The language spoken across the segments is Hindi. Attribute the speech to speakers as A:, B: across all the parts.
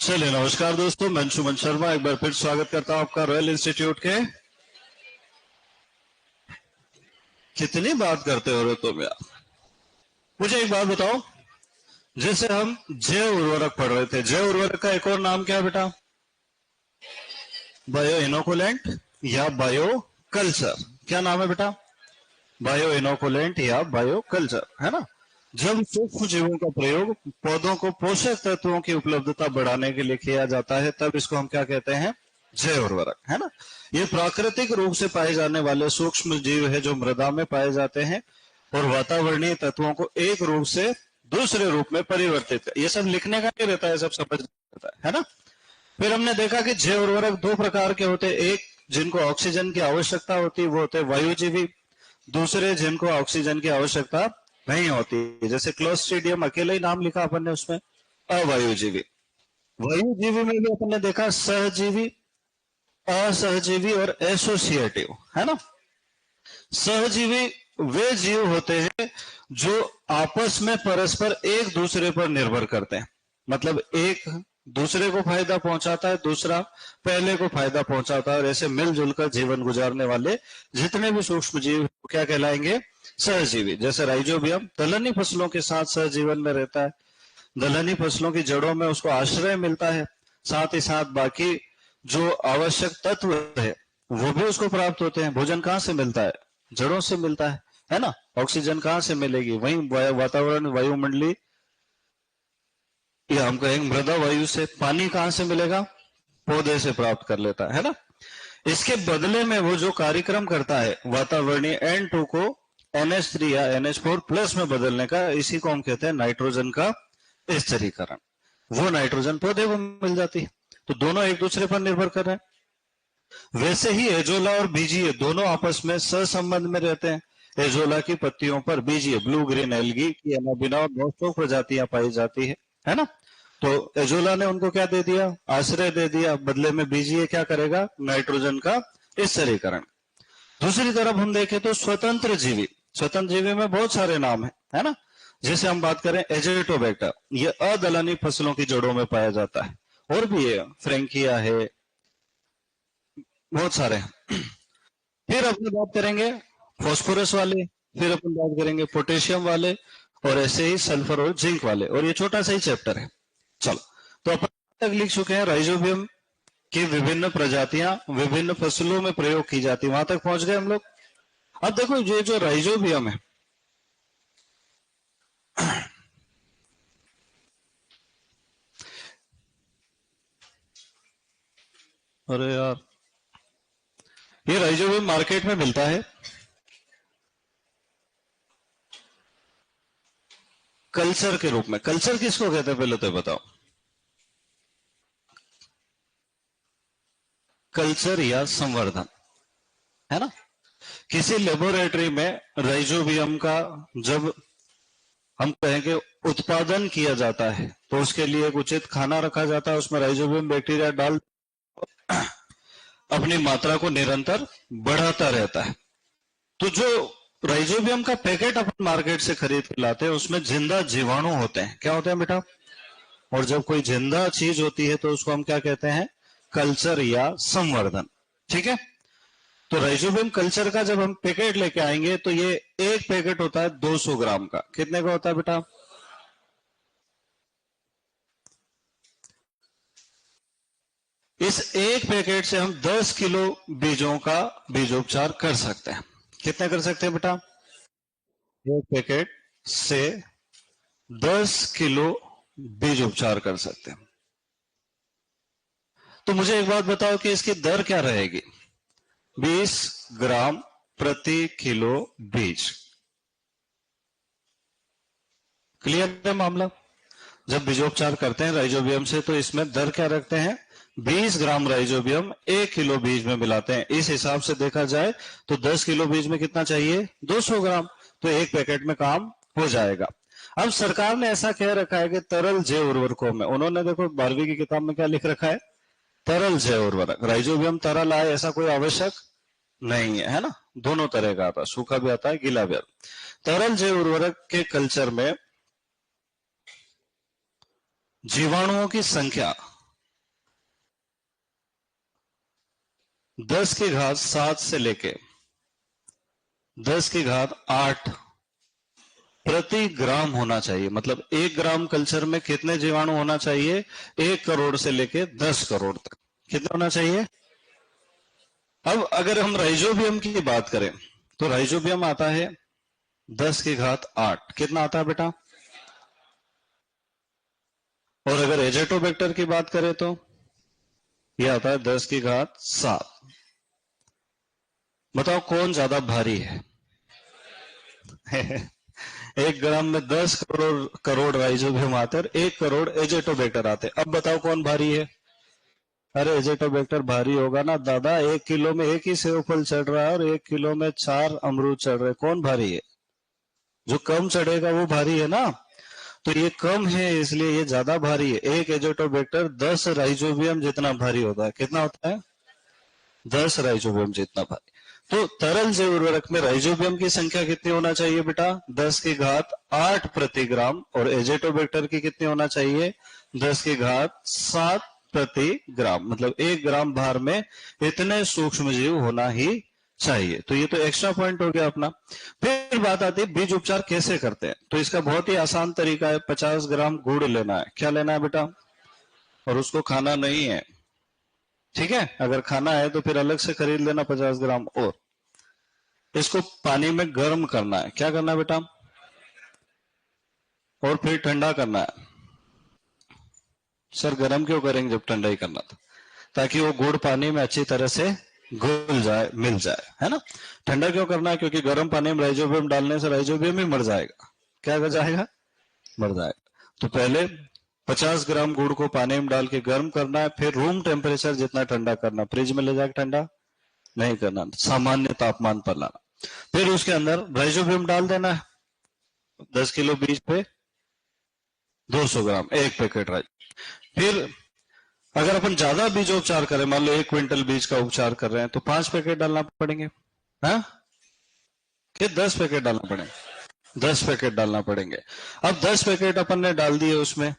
A: चलिए, नमस्कार दोस्तों, मैं सुमन शर्मा एक बार फिर स्वागत करता हूं आपका रॉयल इंस्टीट्यूट के। कितनी बात करते हो रहे तुम यार। मुझे एक बात बताओ, जैसे हम जैव उर्वरक पढ़ रहे थे, जैव उर्वरक का एक और नाम क्या है बेटा? बायो इनोकुलेंट या बायो कल्चर। क्या नाम है बेटा? बायो इनोकुलेंट या बायो कल्चर, है ना। जब सूक्ष्म जीवों का प्रयोग पौधों को पोषक तत्वों की उपलब्धता बढ़ाने के लिए किया जाता है, तब इसको हम क्या कहते हैं? जैव उर्वरक, है ना। ये प्राकृतिक रूप से पाए जाने वाले सूक्ष्म जीव है जो मृदा में पाए जाते हैं और वातावरणीय तत्वों को एक रूप से दूसरे रूप में परिवर्तित। ये सब लिखने का नहीं रहता है, सब समझ रहता है ना। फिर हमने देखा कि जैव उर्वरक दो प्रकार के होते हैं। एक जिनको ऑक्सीजन की आवश्यकता होती है वो होते हैं वायुजीवी, दूसरे जिनको ऑक्सीजन की आवश्यकता नहीं होती। जैसे क्लोस्ट्रीडियम अकेले ही नाम लिखा अपन ने, उसमें अवायुजीवी। वायुजीवी में भी अपन ने देखा सहजीवी, असहजीवी और एसोसिएटिव, है ना। सहजीवी वे जीव होते हैं जो आपस में परस्पर एक दूसरे पर निर्भर करते हैं। मतलब एक दूसरे को फायदा पहुंचाता है, दूसरा पहले को फायदा पहुंचाता है, और ऐसे मिलजुल कर जीवन गुजारने वाले जितने भी सूक्ष्म जीव क्या कहलाएंगे? सहजीवी। जैसे राइजोबियम दलहनी फसलों के साथ सहजीवन में रहता है, दलहनी फसलों की जड़ों में उसको आश्रय मिलता है, साथ ही साथ बाकी जो आवश्यक तत्व है वो भी उसको प्राप्त होते हैं। भोजन कहाँ से मिलता है? जड़ों से मिलता है ना। ऑक्सीजन कहाँ से मिलेगी? वहीं वातावरण वायुमंडली या हम कहेंगे मृदा वायु से। पानी कहाँ से मिलेगा? पौधे से प्राप्त कर लेता है ना। इसके बदले में वो जो कार्यक्रम करता है वातावरणीय N2 को NH3 या NH4 प्लस में बदलने का, इसी को हम कहते हैं नाइट्रोजन का स्थिरीकरण। वो नाइट्रोजन पौधे को मिल जाती है। तो दोनों एक दूसरे पर निर्भर कर रहे हैं। वैसे ही एजोला और बीजीए दोनों आपस में सहसंबंध में रहते हैं। एजोला की पत्तियों पर बीजीए ब्लू ग्रीन एल्गी की एनाबिना और नोस्टो प्रजातियां पाई जाती है ना। तो एजोला ने उनको क्या दे दिया? आश्रय दे दिया। बदले में बीजीए क्या करेगा? नाइट्रोजन का स्थिरीकरण। दूसरी तरफ हम देखें तो स्वतंत्र जीवी, स्वतंत्र जीवी में बहुत सारे नाम है ना। जैसे हम बात करें एजेटोबैक्टर, ये अदलहनी फसलों की जड़ों में पाया जाता है। और भी है, फ्रेंकिया है, बहुत सारे हैं। फिर अपन बात करेंगे फॉस्फोरस वाले, फिर अपन बात करेंगे पोटेशियम वाले, और ऐसे ही सल्फर और जिंक वाले। और ये छोटा सा ही चैप्टर है। चलो, तो अपन तक लिख चुके हैं राइजोबियम की विभिन्न प्रजातियां विभिन्न फसलों में प्रयोग की जाती है, वहां तक पहुंच गए हम लोग। अब देखो, ये जो राइजोबियम है, अरे यार, ये राइजोबियम मार्केट में मिलता है कल्चर के रूप में। कल्चर किसको कहते हैं पहले तो बताओ? कल्चर या संवर्धन, है ना। किसी लेबोरेटरी में राइजोबियम का जब हम कहेंगे उत्पादन किया जाता है तो उसके लिए एक उचित खाना रखा जाता है, उसमें राइजोबियम बैक्टीरिया डाल अपनी मात्रा को निरंतर बढ़ाता रहता है। तो जो राइजोबियम का पैकेट अपन मार्केट से खरीद के लाते हैं उसमें जिंदा जीवाणु होते हैं। क्या होते हैं बेटा? और जब कोई जिंदा चीज होती है तो उसको हम क्या कहते हैं? कल्चर या संवर्धन। ठीक है। तो राइजोबियम कल्चर का जब हम पैकेट लेके आएंगे तो ये एक पैकेट होता है 200 ग्राम का। कितने का होता है बेटा? इस एक पैकेट से हम 10 किलो बीजों का बीजोपचार कर सकते हैं। कितने कर सकते हैं बेटा? एक पैकेट से 10 किलो बीज उपचार कर सकते हैं। तो मुझे एक बात बताओ कि इसकी दर क्या रहेगी? 20 ग्राम प्रति किलो बीज। क्लियर है मामला? जब बीजोपचार करते हैं राइजोबियम से तो इसमें दर क्या रखते हैं? 20 ग्राम राइजोबियम 1 किलो बीज में मिलाते हैं। इस हिसाब से देखा जाए तो 10 किलो बीज में कितना चाहिए? 200 ग्राम। तो एक पैकेट में काम हो जाएगा। अब सरकार ने ऐसा कह रखा है कि तरल जैव उर्वरकों में, उन्होंने देखो 12वीं की किताब में क्या लिख रखा है? तरल जैव उर्वरक। राइजोबियम तरल आए ऐसा कोई आवश्यक नहीं है ना। दोनों तरह का आता है, सूखा भी आता है, गीला भी आता है। तरल जैव उर्वरक के कल्चर में जीवाणुओं की संख्या 10 की घात 7 से लेके 10 की घात 8 प्रति ग्राम होना चाहिए। मतलब 1 ग्राम कल्चर में कितने जीवाणु होना चाहिए? 1 करोड़ से लेके 10 करोड़ तक। कितना होना चाहिए? अब अगर हम राइजोबियम की बात करें तो राइजोबियम आता है 10 की घात 8। कितना आता है बेटा? और अगर एजेटोबैक्टर की बात करें तो यह आता है 10 की घात 7। बताओ कौन ज्यादा भारी है? 1 ग्राम में 10 करोड़ करोड़ राइजोबियम आते हैं और 1 करोड़ एजेटोबैक्टर आते हैं। अब बताओ कौन भारी है? अरे एजेटोबैक्टर भारी होगा ना दादा। 1 किलो में एक ही सेव फल चढ़ रहा है और 1 किलो में 4 अमरूद चढ़ रहे। कौन भारी है? जो कम चढ़ेगा वो भारी है ना। तो ये कम है इसलिए ये ज्यादा भारी है। एक एजेटोबैक्टर 10 राइजोबियम जितना भारी होता है। कितना होता है? 10 राइजोबियम जितना भारी। तो तरल जैव उर्वरक में राइजोबियम की संख्या कितनी होना चाहिए बेटा? 10 की घात 8 प्रति ग्राम। और एजेटोबैक्टर की कितनी होना चाहिए? 10 की घात 7 प्रति ग्राम। मतलब 1 ग्राम भार में इतने सूक्ष्म जीव होना ही चाहिए। तो ये तो एक्स्ट्रा पॉइंट हो गया अपना। फिर बात आती है बीज उपचार कैसे करते हैं। तो इसका बहुत ही आसान तरीका है। 50 ग्राम गुड़ लेना है। क्या लेना है बेटा? और उसको खाना नहीं है, ठीक है। अगर खाना है तो फिर अलग से खरीद लेना 50 ग्राम। और इसको पानी में गर्म करना है। क्या करना है बेटा? और फिर ठंडा करना है। सर गर्म क्यों करेंगे जब ठंडा ही करना था? ताकि वो गुड़ पानी में अच्छी तरह से घुल जाए, मिल जाए, है ना। ठंडा क्यों करना है? क्योंकि गर्म पानी में राइजोबियम डालने से राइजोबियम ही मर जाएगा। क्या कर जाएगा? मर जाएगा। तो पहले 50 ग्राम गुड़ को पानी में डाल के गर्म करना है। फिर रूम टेम्परेचर जितना ठंडा करना। फ्रिज में ले जाकर ठंडा नहीं करना, सामान्य तापमान पर लाना। फिर उसके अंदर राइजोबियम डाल देना है। 10 किलो बीज पे 200 ग्राम, एक पैकेट राइस। फिर अगर अपन ज्यादा बीजोपचार करें, मान लो 1 क्विंटल बीज का उपचार कर रहे हैं, तो 5 पैकेट डालना पड़ेंगे। हाँ, कि 10 पैकेट डालना पड़ेंगे? 10 पैकेट डालना पड़ेंगे। अब 10 पैकेट अपन ने डाल दिए उसमें।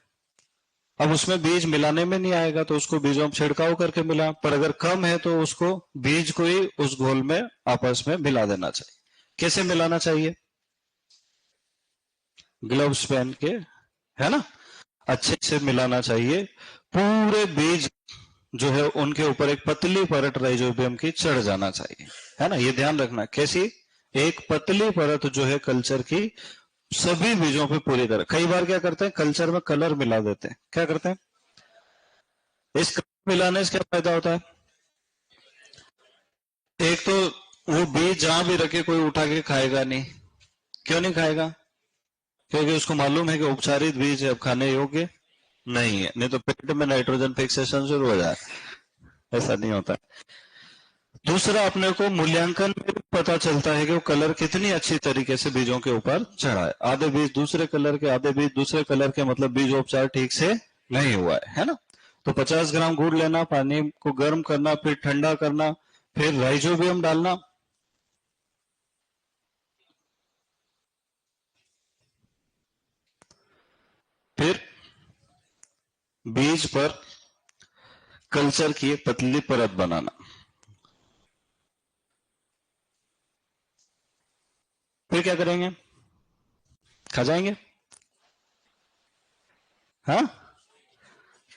A: अब उसमें बीज मिलाने में नहीं आएगा तो उसको बीजों में छिड़काव करके मिला। पर अगर कम है तो उसको बीज को ही उस घोल में आपस में मिला देना चाहिए। कैसे मिलाना चाहिए? ग्लव्स पहन के, है ना, अच्छे से मिलाना चाहिए। पूरे बीज जो है उनके ऊपर एक पतली परत राइजोबियम की चढ़ जाना चाहिए, है ना। ये ध्यान रखना। कैसी? एक पतली परत जो है कल्चर की सभी बीजों पे पूरी तरह। कई बार क्या करते हैं, कल्चर में कलर मिला देते हैं। क्या करते हैं? इस कलर मिलाने से क्या फायदा होता है? एक तो वो बीज जहां भी रखे कोई उठा के खाएगा नहीं। क्यों नहीं खाएगा? क्योंकि उसको मालूम है कि उपचारित बीज अब खाने योग्य नहीं है। नहीं तो पेट में नाइट्रोजन फिक्सेशन शुरू हो जाए। ऐसा नहीं होता। दूसरा, अपने को मूल्यांकन में भी पता चलता है कि वो कलर कितनी अच्छी तरीके से बीजों के ऊपर चढ़ा है। आधे बीज दूसरे कलर के, आधे बीज दूसरे कलर के, मतलब बीजोपचार ठीक से नहीं हुआ है ना। तो 50 ग्राम गुड़ लेना, पानी को गर्म करना, फिर ठंडा करना, फिर राइजोबियम डालना। फिर बीज पर कल्चर की एक पतली परत बनाना। फिर क्या करेंगे? खा जाएंगे? हाँ,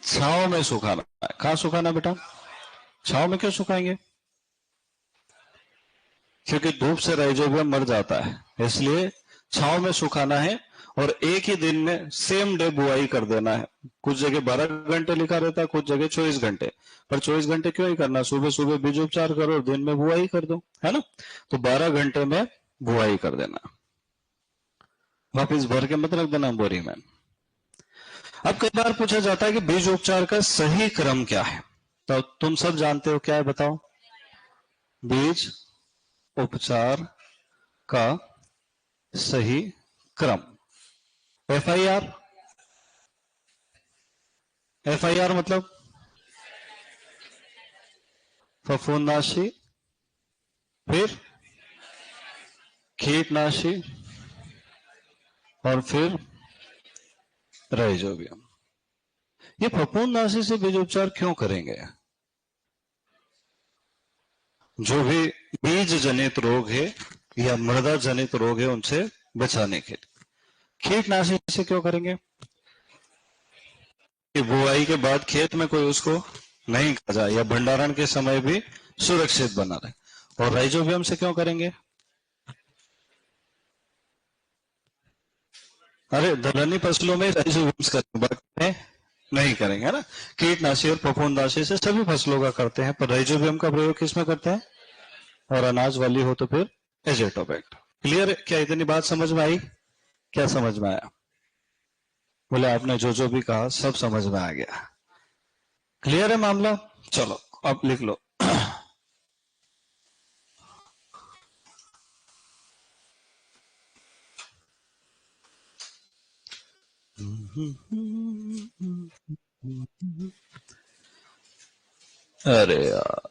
A: छाव में सुखाना। कहां सुखाना बेटा? छाव में क्यों सुखाएंगे? क्योंकि धूप से राइजोबियम मर जाता है, इसलिए छाव में सुखाना है। और एक ही दिन में सेम डे बुआई कर देना है। कुछ जगह 12 घंटे लिखा रहता है, कुछ जगह 24 घंटे। पर 24 घंटे क्यों ही करना? सुबह सुबह बीजोपचार करो और दिन में बुआई कर दो, है ना। तो 12 घंटे में बुआई कर देना, वापिस भर के मत रख देना बोरी में। अब कई बार पूछा जाता है कि बीज उपचार का सही क्रम क्या है। तो तुम सब जानते हो क्या है, बताओ। बीज उपचार का सही क्रम। FIR। FIR मतलब फफूंदनाशी, फिर कीटनाशी, और फिर राइजोबियम। ये फफूंदनाशी से बीज उपचार क्यों करेंगे? जो भी बीज जनित रोग है या मृदा जनित रोग है उनसे बचाने के लिए। कीटनाशी से क्यों करेंगे कि बुआई के बाद खेत में कोई उसको नहीं खा जाए या भंडारण के समय भी सुरक्षित बना रहे। और राइजोबियम से क्यों करेंगे? अरे दलहनी फसलों में राइजोबियम करेंगे, बाकी में नहीं करेंगे, है ना। कीटनाशी और फफूंदनाशी से सभी फसलों का करते हैं, पर राइजोबियम का प्रयोग किस में करते हैं? और अनाज वाली हो तो फिर एजेटोबैक्ट। क्लियर है? क्या इतनी बात समझ में आई? क्या समझ में आया? बोले आपने जो जो भी कहा सब समझ में आ गया। क्लियर है मामला? चलो अब लिख लो। अरे यार,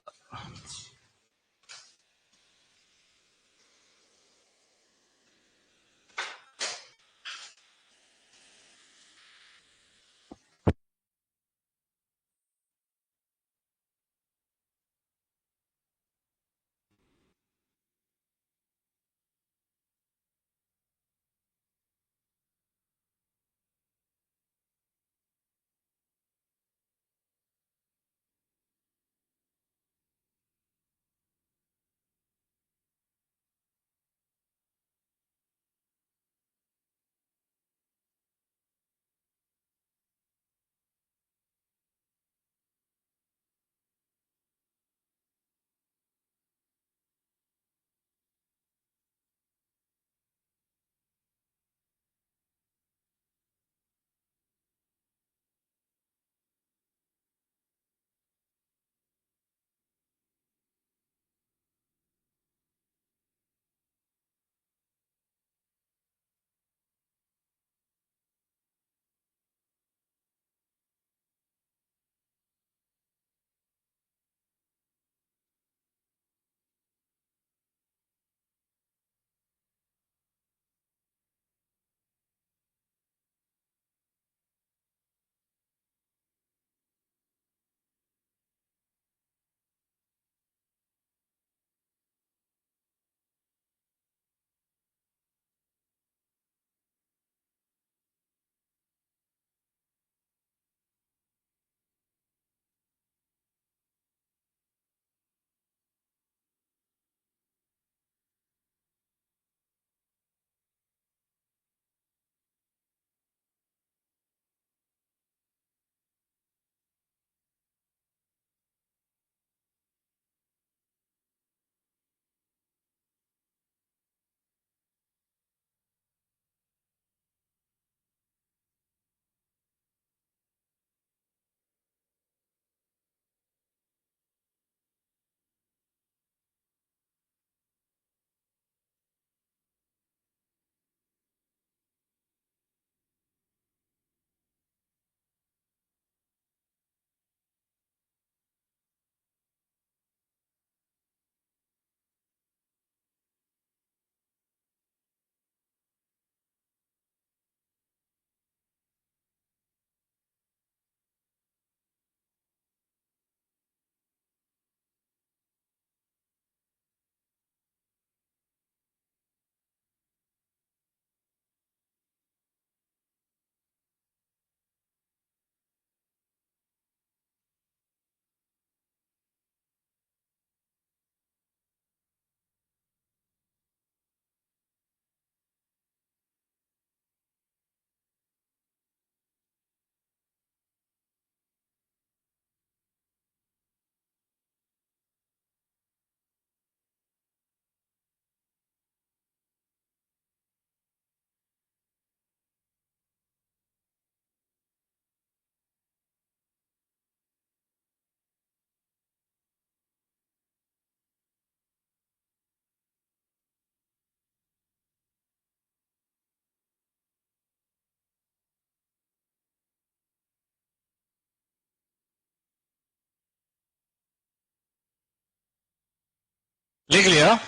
A: लिख लिया?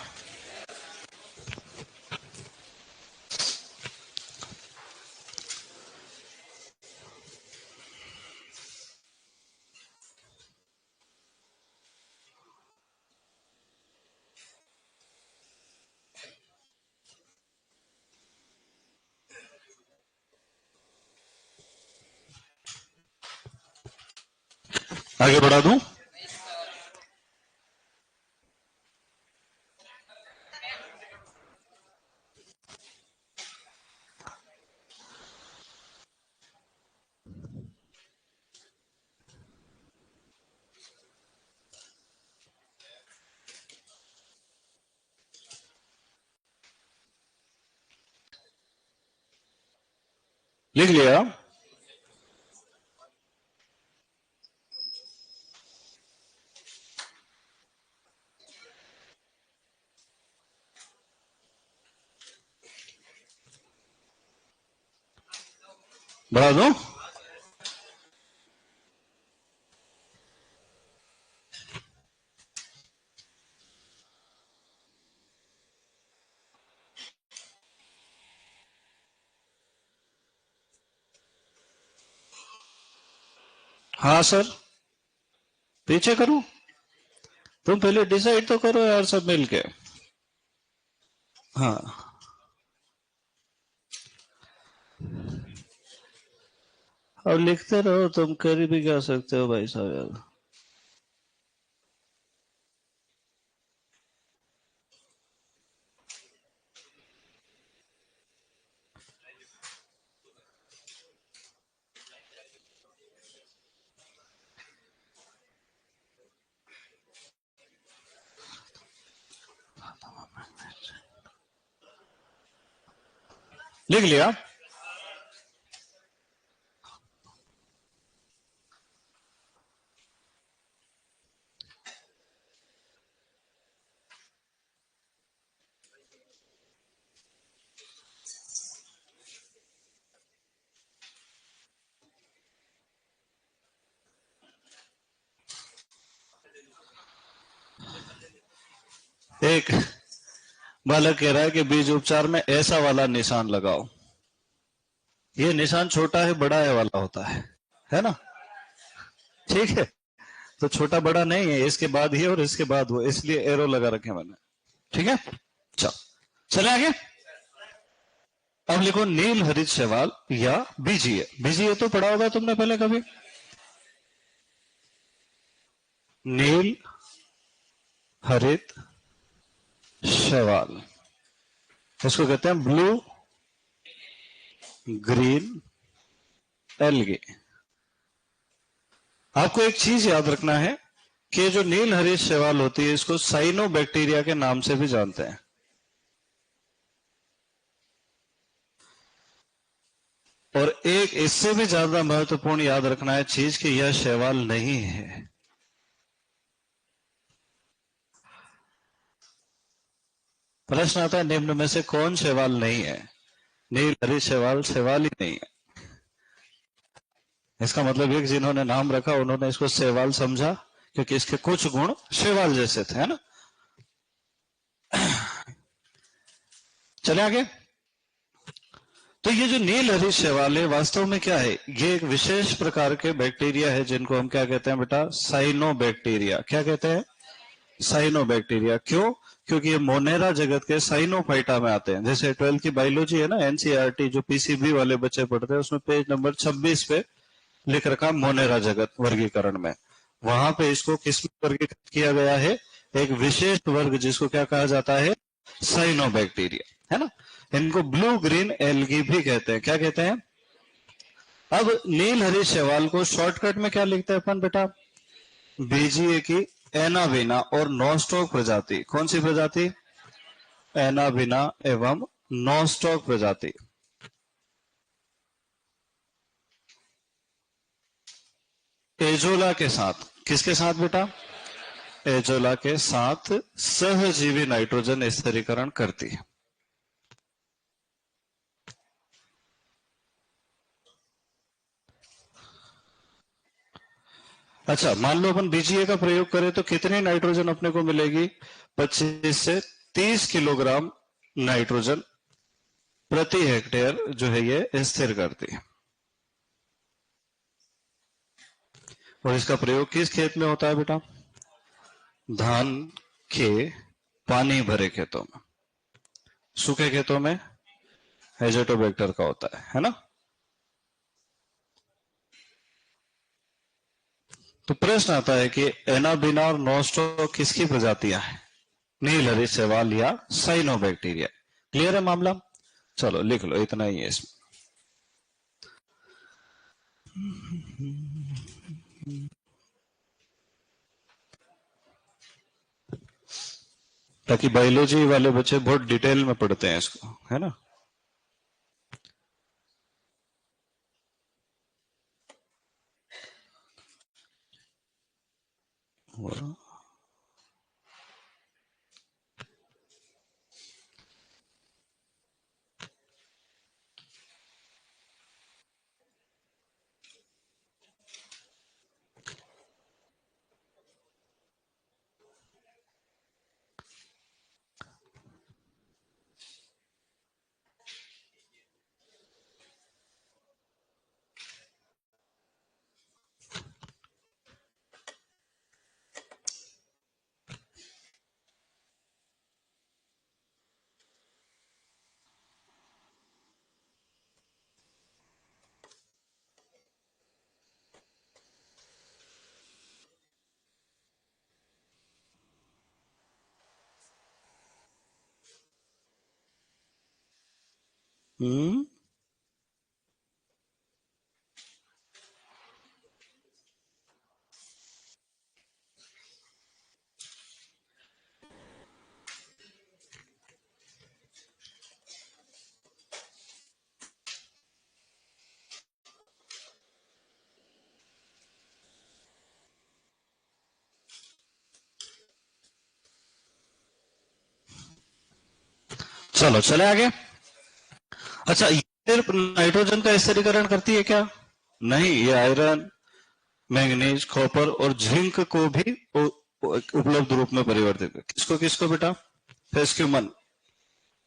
A: आगे बढ़ा दूं? लिख लिया? बढ़ा दूं? हाँ सर, पीछे करूं? तुम पहले डिसाइड तो करो यार सब मिलके। हाँ, अब लिखते रहो, तुम कर भी क्या सकते हो भाई साहब यार। लिख लिया? एक बालक कह रहा है कि बीज उपचार में ऐसा वाला निशान लगाओ। ये निशान छोटा है बड़ा है वाला होता है ना? ठीक है, तो छोटा बड़ा नहीं है, इसके बाद ये और इसके बाद वो, इसलिए एरो लगा रखे मैंने। ठीक है, चल चले आगे। अब लिखो नील हरित शैवाल या बीजीए। बीजीए तो पढ़ा होगा तुमने पहले कभी। नील हरित शैवाल, इसको कहते हैं ब्लू ग्रीन एल्गी। आपको एक चीज याद रखना है कि जो नील हरित शैवाल होती है इसको साइनो बैक्टीरिया के नाम से भी जानते हैं। और एक इससे भी ज्यादा महत्वपूर्ण याद रखना है चीज कि यह शैवाल नहीं है। प्रश्न आता है निम्न में से कौन शैवाल नहीं है? नील हरित शैवाल शैवाल ही नहीं है। इसका मतलब एक जिन्होंने नाम रखा उन्होंने इसको शैवाल समझा क्योंकि इसके कुछ गुण शैवाल जैसे थे, है ना? चले आगे। तो ये जो नील हरित शैवाल है वास्तव में क्या है? ये एक विशेष प्रकार के बैक्टीरिया है जिनको हम क्या कहते हैं बेटा? Cyanobacteria. क्या कहते हैं? Cyanobacteria. क्यों? क्योंकि ये मोनेरा जगत के साइनोफाइटा में आते हैं। जैसे 12th की बायोलॉजी है ना, एनसीईआरटी जो पीसीबी वाले बच्चे पढ़ते हैं, उसमें पेज नंबर 26 पे लिख रखा मोनेरा जगत वर्गीकरण में। वहां पे इसको किस में वर्गीकृत किया गया है? एक विशेष वर्ग जिसको क्या कहा जाता है? साइनोबैक्टीरिया, है ना? इनको ब्लू ग्रीन एल्गी भी कहते हैं। क्या कहते हैं? अब नील हरित शैवाल को शॉर्टकट में क्या लिखते हैं अपन बेटा? बीजीए की एनाविना और नॉस्टॉक प्रजाति। कौन सी प्रजाति? एनाविना एवं नॉस्टॉक प्रजाति। एजोला के साथ, किसके साथ बेटा? एजोला के साथ सहजीवी नाइट्रोजन स्थिरीकरण करती है। अच्छा, मान लो अपन बीजीए का प्रयोग करें तो कितनी नाइट्रोजन अपने को मिलेगी? 25 से 30 किलोग्राम नाइट्रोजन प्रति हेक्टेयर जो है ये स्थिर करती है। और इसका प्रयोग किस खेत में होता है बेटा? धान के पानी भरे खेतों में। सूखे खेतों में एजोटोबैक्टर का होता है ना? तो प्रश्न आता है कि एनाबिना और नोस्टो किसकी प्रजातियां हैं? नीलहरी शैवाल या साइनोबैक्टीरिया। क्लियर है मामला? चलो लिख लो, इतना ही है इसमें। ताकि बायोलॉजी वाले बच्चे बहुत डिटेल में पढ़ते हैं इसको, है ना। हम्म। चलो चले आगे। अच्छा, ये सिर्फ नाइट्रोजन का स्थिरीकरण करती है क्या? नहीं, ये आयरन, मैंगनीज, कॉपर और जिंक को भी उपलब्ध रूप में परिवर्तित कर। किसको किसको बेटा? फेस्क्यूमन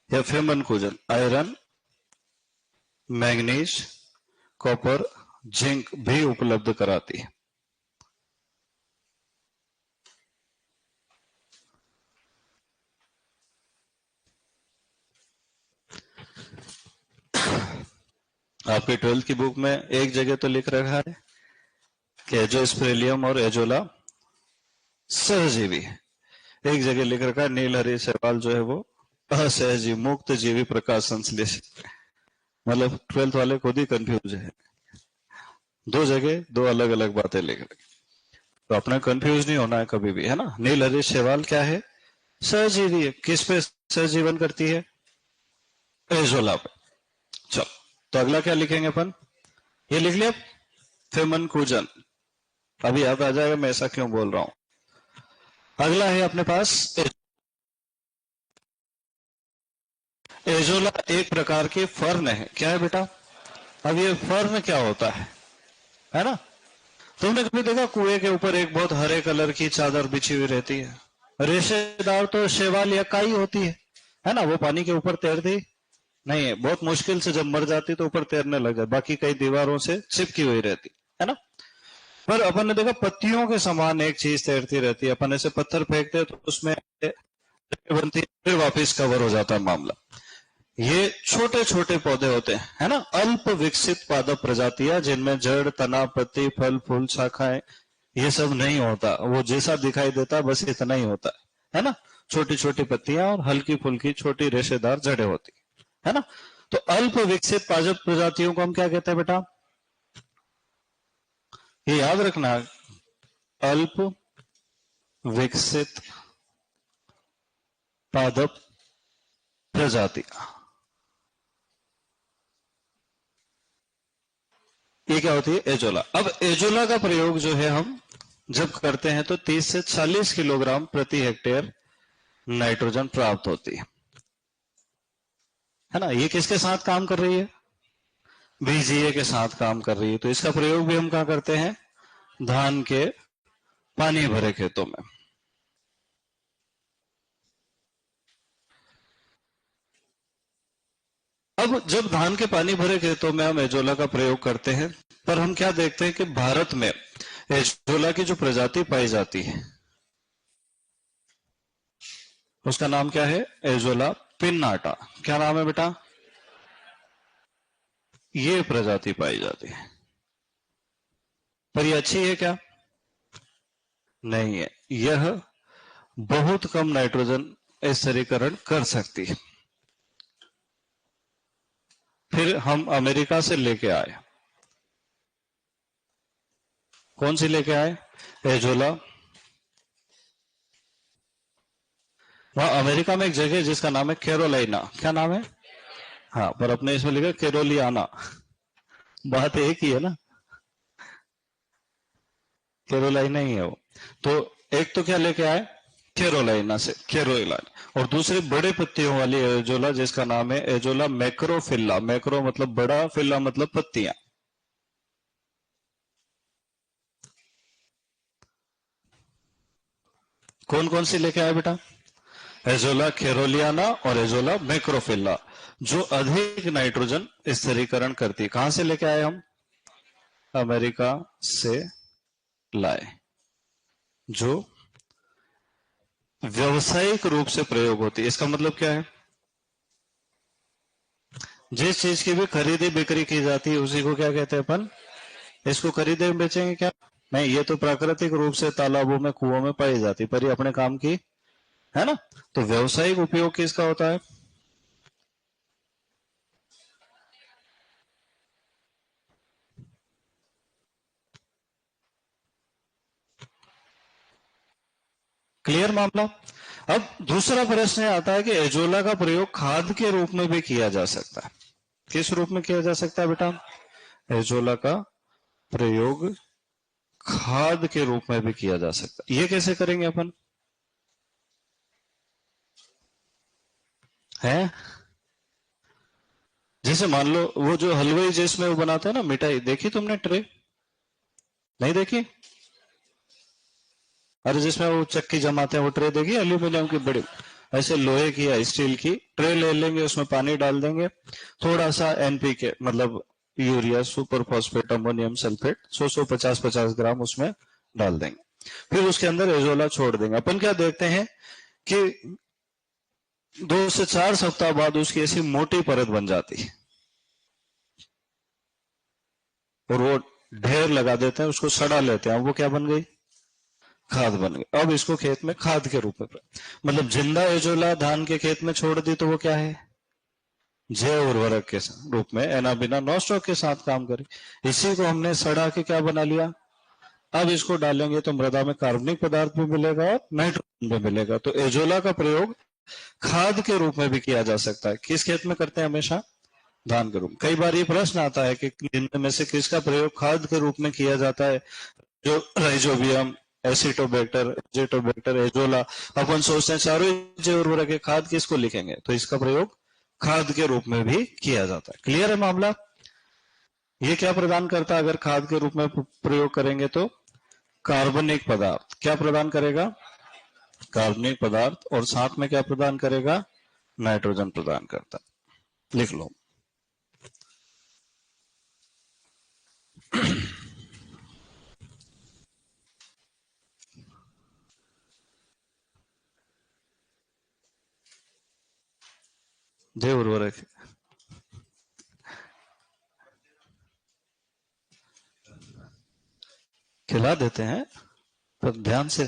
A: या फेमनकुजन आयरन, मैंगनीज, कॉपर, जिंक भी उपलब्ध कराती है। आपके 12th की बुक में एक जगह तो लिख रखा है कि एजोस्पेरिलियम और एजोला सहजीवी है। एक जगह लिख रखा है नीलहरी शैवाल जो है वो असहजीवी मुक्त जीवी प्रकाश संश्लेषित। मतलब 12th वाले खुद ही कंफ्यूज है। दो जगह दो अलग अलग बातें लिख रही, तो अपना कंफ्यूज नहीं होना है कभी भी, है ना। नीलहरी शैवाल क्या है? सहजीवी है। किस पे सहजीवन करती है? एजोला पे। चलो, तो अगला क्या लिखेंगे अपन? ये लिख लिया, फेमन कूजन। अभी याद आ जाएगा मैं ऐसा क्यों बोल रहा हूं। अगला है अपने पास एजोला। एक प्रकार की फर्न है। क्या है बेटा? अब ये फर्न क्या होता है ना। तुमने कभी देखा कुएं के ऊपर एक बहुत हरे कलर की चादर बिछी हुई रहती है? रेशेदार तो शैवाल या काई होती है ना। वो पानी के ऊपर तैरती नहीं है, बहुत मुश्किल से जब मर जाती तो ऊपर तैरने लग जाती, बाकी कई दीवारों से चिपकी हुई रहती है ना। पर अपन ने देखा पत्तियों के समान एक चीज तैरती रहती है। अपन ऐसे पत्थर फेंकते हैं तो उसमें बनती है, फिर वापस कवर हो जाता है मामला। ये छोटे छोटे पौधे होते हैं, है ना। अल्प विकसित पादप प्रजातियां जिनमें जड़, तना, पत्ती, फल, फूल, शाखाएं ये सब नहीं होता। वो जैसा दिखाई देता बस इतना ही होता है ना। छोटी छोटी पत्तियां और हल्की फुल्की छोटी रेशेदार जड़ें होती है ना। तो अल्प विकसित पादप प्रजातियों को हम क्या कहते हैं बेटा? ये याद रखना, अल्प विकसित पादप प्रजाति। ये क्या होती है? एजोला। अब एजोला का प्रयोग जो है हम जब करते हैं तो 30 से 40 किलोग्राम प्रति हेक्टेयर नाइट्रोजन प्राप्त होती है ना। ये किसके साथ काम कर रही है? बीजीए के साथ काम कर रही है। तो इसका प्रयोग भी हम कहा करते हैं? धान के पानी भरे खेतों में। अब जब धान के पानी भरे खेतों में हम एजोला का प्रयोग करते हैं, पर हम क्या देखते हैं कि भारत में एजोला की जो प्रजाति पाई जाती है उसका नाम क्या है? Azolla pinnata. क्या नाम है बेटा? ये प्रजाति पाई जाती है। पर ये अच्छी है क्या? नहीं है। यह बहुत कम नाइट्रोजन स्थिरीकरण कर सकती है। फिर हम अमेरिका से लेके आए। कौन सी लेके आए? एजोला। वहां अमेरिका में एक जगह है जिसका नाम है कैरोलिना। क्या नाम है? हाँ, पर अपने इसमें लिखा कैरोलियाना। बात एक ही है ना, कैरोलाइना ही है वो। तो एक तो क्या लेके आए? कैरोलाइना से, कैरोलाइना। और दूसरे बड़े पत्तियों वाली एजोला जिसका नाम है एजोला मैक्रोफिल्ला। मैक्रो मतलब बड़ा, फिल्ला मतलब पत्तियां। कौन कौन सी लेके आए बेटा? एजोला कैरोलियाना और एजोला मैक्रोफिल्ला, जो अधिक नाइट्रोजन स्थिरीकरण करती है। कहां से लेके आए हम? अमेरिका से लाए। जो व्यवसायिक रूप से प्रयोग होती है। इसका मतलब क्या है? जिस चीज की भी खरीदी बिक्री की जाती है उसी को क्या कहते हैं अपन? इसको खरीदे बेचेंगे क्या? नहीं, ये तो प्राकृतिक रूप से तालाबों में कुओं में पाई जाती, पर ये अपने काम की है ना। तो व्यवसायिक उपयोग किसका होता है? क्लियर मामला। अब दूसरा प्रश्न आता है कि एजोला का प्रयोग खाद के रूप में भी किया जा सकता है। किस रूप में किया जा सकता है बेटा? एजोला का प्रयोग खाद के रूप में भी किया जा सकता है। ये कैसे करेंगे अपन? है, जैसे मान लो वो जो हलवाई जिसमें वो बनाता है ना मिठाई, देखी तुमने ट्रे? नहीं देखी? अरे जिसमें वो चक्की जमाते हैं वो ट्रे देखी, एल्यूमिनियम की बड़ी, ऐसे लोहे की या स्टील की ट्रे ले लेंगे, उसमें पानी डाल देंगे, थोड़ा सा एनपीके मतलब urea super phosphate ammonium sulphate 100-150-50 ग्राम उसमें डाल देंगे। फिर उसके अंदर एजोला छोड़ देंगे। अपन क्या देखते हैं कि 2 से 4 सप्ताह बाद उसकी ऐसी मोटी परत बन जाती है और वो ढेर लगा देते हैं, उसको सड़ा लेते हैं। अब वो क्या बन गई? खाद बन गई। अब इसको खेत में खाद के रूप में मतलब जिंदा एजोला धान के खेत में छोड़ दी तो वो क्या है? जैव उर्वरक के रूप में एना बिना नॉस्ट्रॉक के साथ काम करे। इसी को हमने सड़ा के क्या बना लिया? अब इसको डालेंगे तो मृदा में कार्बनिक पदार्थ भी मिलेगा और नाइट्रोजन भी मिलेगा। तो एजोला का प्रयोग खाद के रूप में भी किया जा सकता है। किस खेत में करते हैं? हमेशा धान के रूप में। कई बार ये प्रश्न आता है कि इनमें में से किसका प्रयोग खाद के रूप में किया जाता है? जो राइजोबियम, एसिटोबैक्टर, जेटोबैक्टर, एजोला। अपन सोचते हैं चारों जैव उर्वरक के खाद किसको लिखेंगे, तो इसका प्रयोग खाद के रूप में भी किया जाता है। क्लियर है मामला? ये क्या प्रदान करता है? अगर खाद के रूप में प्रयोग करेंगे तो कार्बनिक पदार्थ। क्या प्रदान करेगा? कार्बनिक पदार्थ। और साथ में क्या प्रदान करेगा? नाइट्रोजन प्रदान करता है। लिख लो। जैव उर्वरक खिला देते हैं, पर ध्यान से।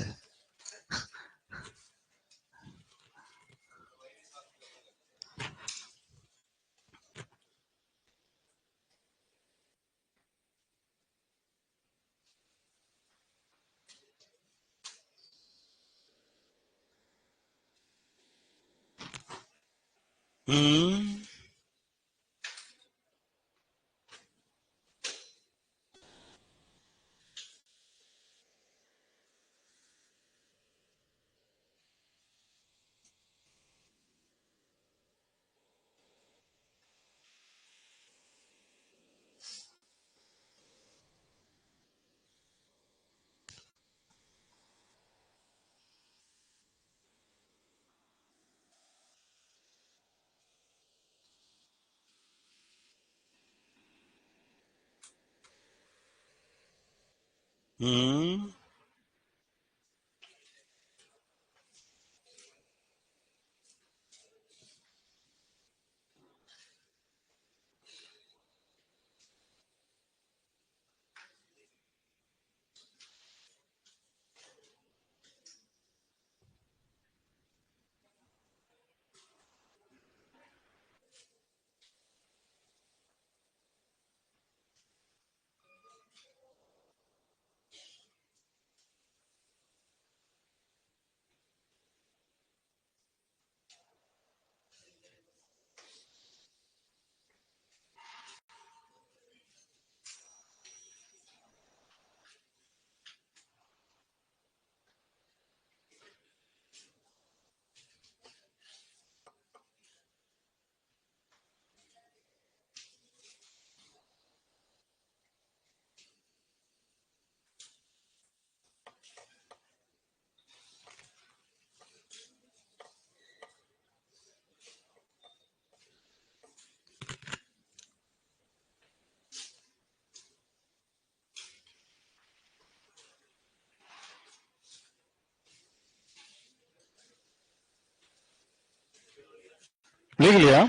A: हम्म। हम्म। लिख लिया?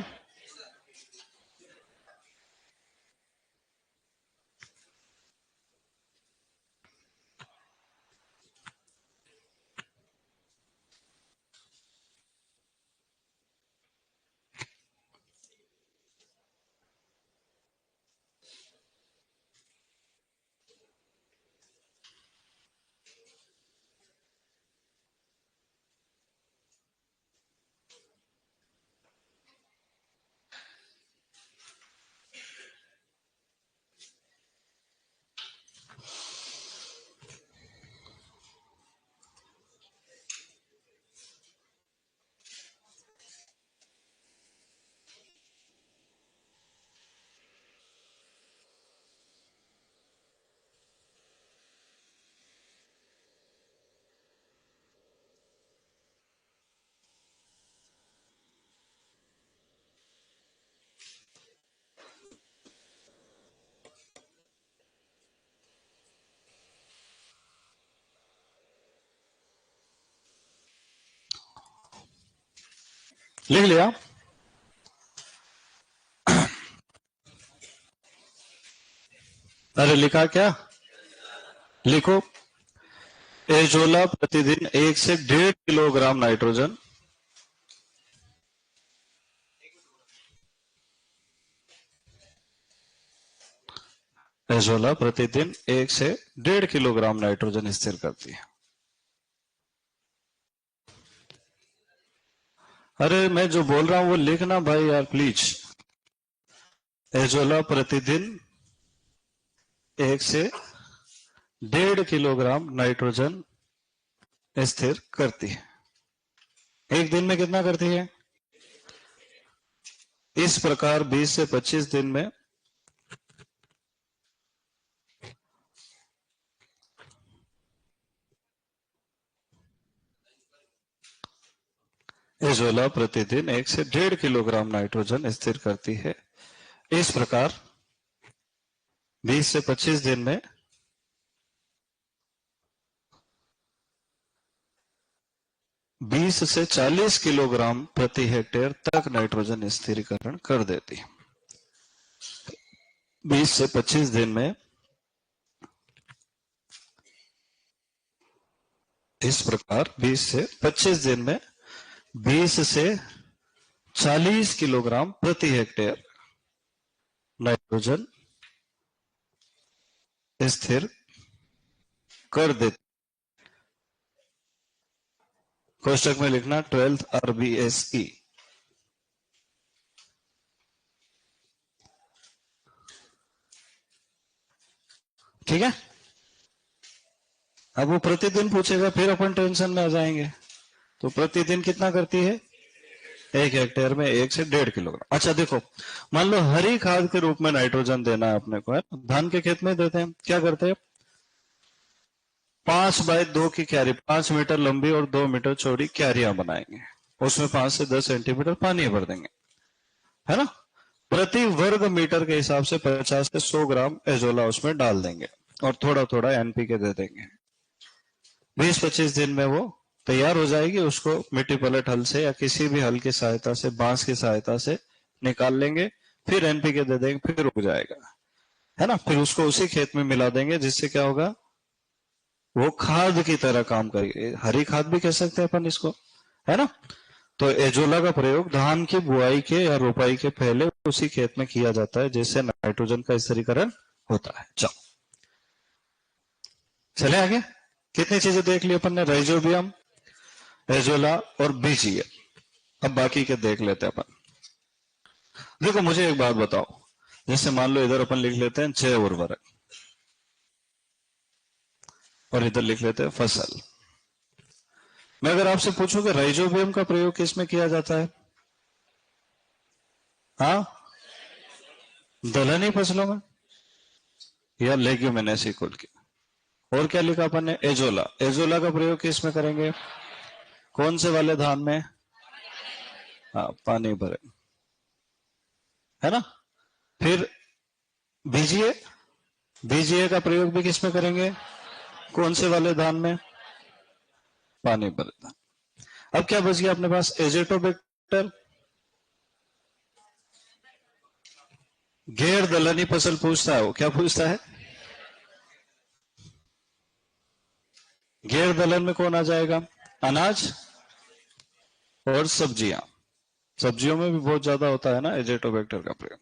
A: लिख लिया? अरे लिखा क्या? लिखो। एजोला प्रतिदिन 1 से 1.5 किलोग्राम नाइट्रोजन, एजोला प्रतिदिन 1 से 1.5 किलोग्राम नाइट्रोजन स्थिर करती है। अरे मैं जो बोल रहा हूं वो लिखना भाई यार प्लीज। एजोला प्रतिदिन 1 से 1.5 किलोग्राम नाइट्रोजन स्थिर करती है। एक दिन में कितना करती है? इस प्रकार 20 से 25 दिन में एजोला प्रतिदिन 1 से 1.5 किलोग्राम नाइट्रोजन स्थिर करती है। इस प्रकार 20 से 25 दिन में 20 से 40 किलोग्राम प्रति हेक्टेयर तक नाइट्रोजन स्थिरीकरण कर देती है। 20 से 25 दिन में इस प्रकार 20 से 25 दिन में 20 से 40 किलोग्राम प्रति हेक्टेयर नाइट्रोजन स्थिर कर देती। कोष्टक में लिखना 12th RBSE। ठीक है? अब वो प्रतिदिन पूछेगा फिर अपन टेंशन में आ जाएंगे। तो प्रतिदिन कितना करती है? 1 हेक्टेयर में 1 से 1.5 किलोग्राम। अच्छा देखो, मान लो हरी खाद के रूप में नाइट्रोजन देना है अपने को, है धान के खेत में देते हैं, क्या करते हैं? 5x2 की क्यारी, 5 मीटर लंबी और 2 मीटर चौड़ी क्यारियां बनाएंगे, उसमें 5 से 10 सेंटीमीटर पानी भर देंगे, है ना? प्रति वर्ग मीटर के हिसाब से 50 से 100 ग्राम एजोला उसमें डाल देंगे और थोड़ा थोड़ा एनपीके दे देंगे। 20-25 दिन में वो तैयार हो जाएगी। उसको मिट्टी पलट हल से या किसी भी हल की सहायता से, बांस की सहायता से निकाल लेंगे, फिर एनपीके दे देंगे, फिर उग जाएगा, है ना? फिर उसको उसी खेत में मिला देंगे, जिससे क्या होगा? वो खाद की तरह काम करेगी। हरी खाद भी कह सकते हैं अपन इसको, है ना? तो एजोला का प्रयोग धान की बुआई के या रोपाई के पहले उसी खेत में किया जाता है, जिससे नाइट्रोजन का स्थिरीकरण होता है। चलो चले आगे। कितनी चीजें देख ली अपन ने? राइजोबियम, एजोला और बीजीए। अब बाकी के देख लेते हैं अपन। देखो मुझे एक बात बताओ, जैसे मान लो इधर अपन लिख लेते हैं जैव उर्वरक और इधर लिख लेते हैं फसल। मैं अगर आपसे पूछूं कि राइजोबियम का प्रयोग किसमें किया जाता है? हाँ, दलहनी फसलों में या लेग्यूमिनेसी कुल की। और क्या लिखा अपन ने? एजोला। एजोला का प्रयोग किस में करेंगे? कौन से वाले धान में? हाँ, पानी भरे, है ना? फिर बीजीए, बीजीए का प्रयोग भी किस में करेंगे? कौन से वाले धान में? पानी भरे धान। अब क्या बच गया अपने पास? एजेटोबैक्टर घेर दलहनी फसल पूछता है, वो क्या पूछता है? घेर दलहन में कौन आ जाएगा? अनाज और सब्जियां। सब्जियों में भी बहुत ज्यादा होता है ना एजेटोबैक्टर का प्रयोग।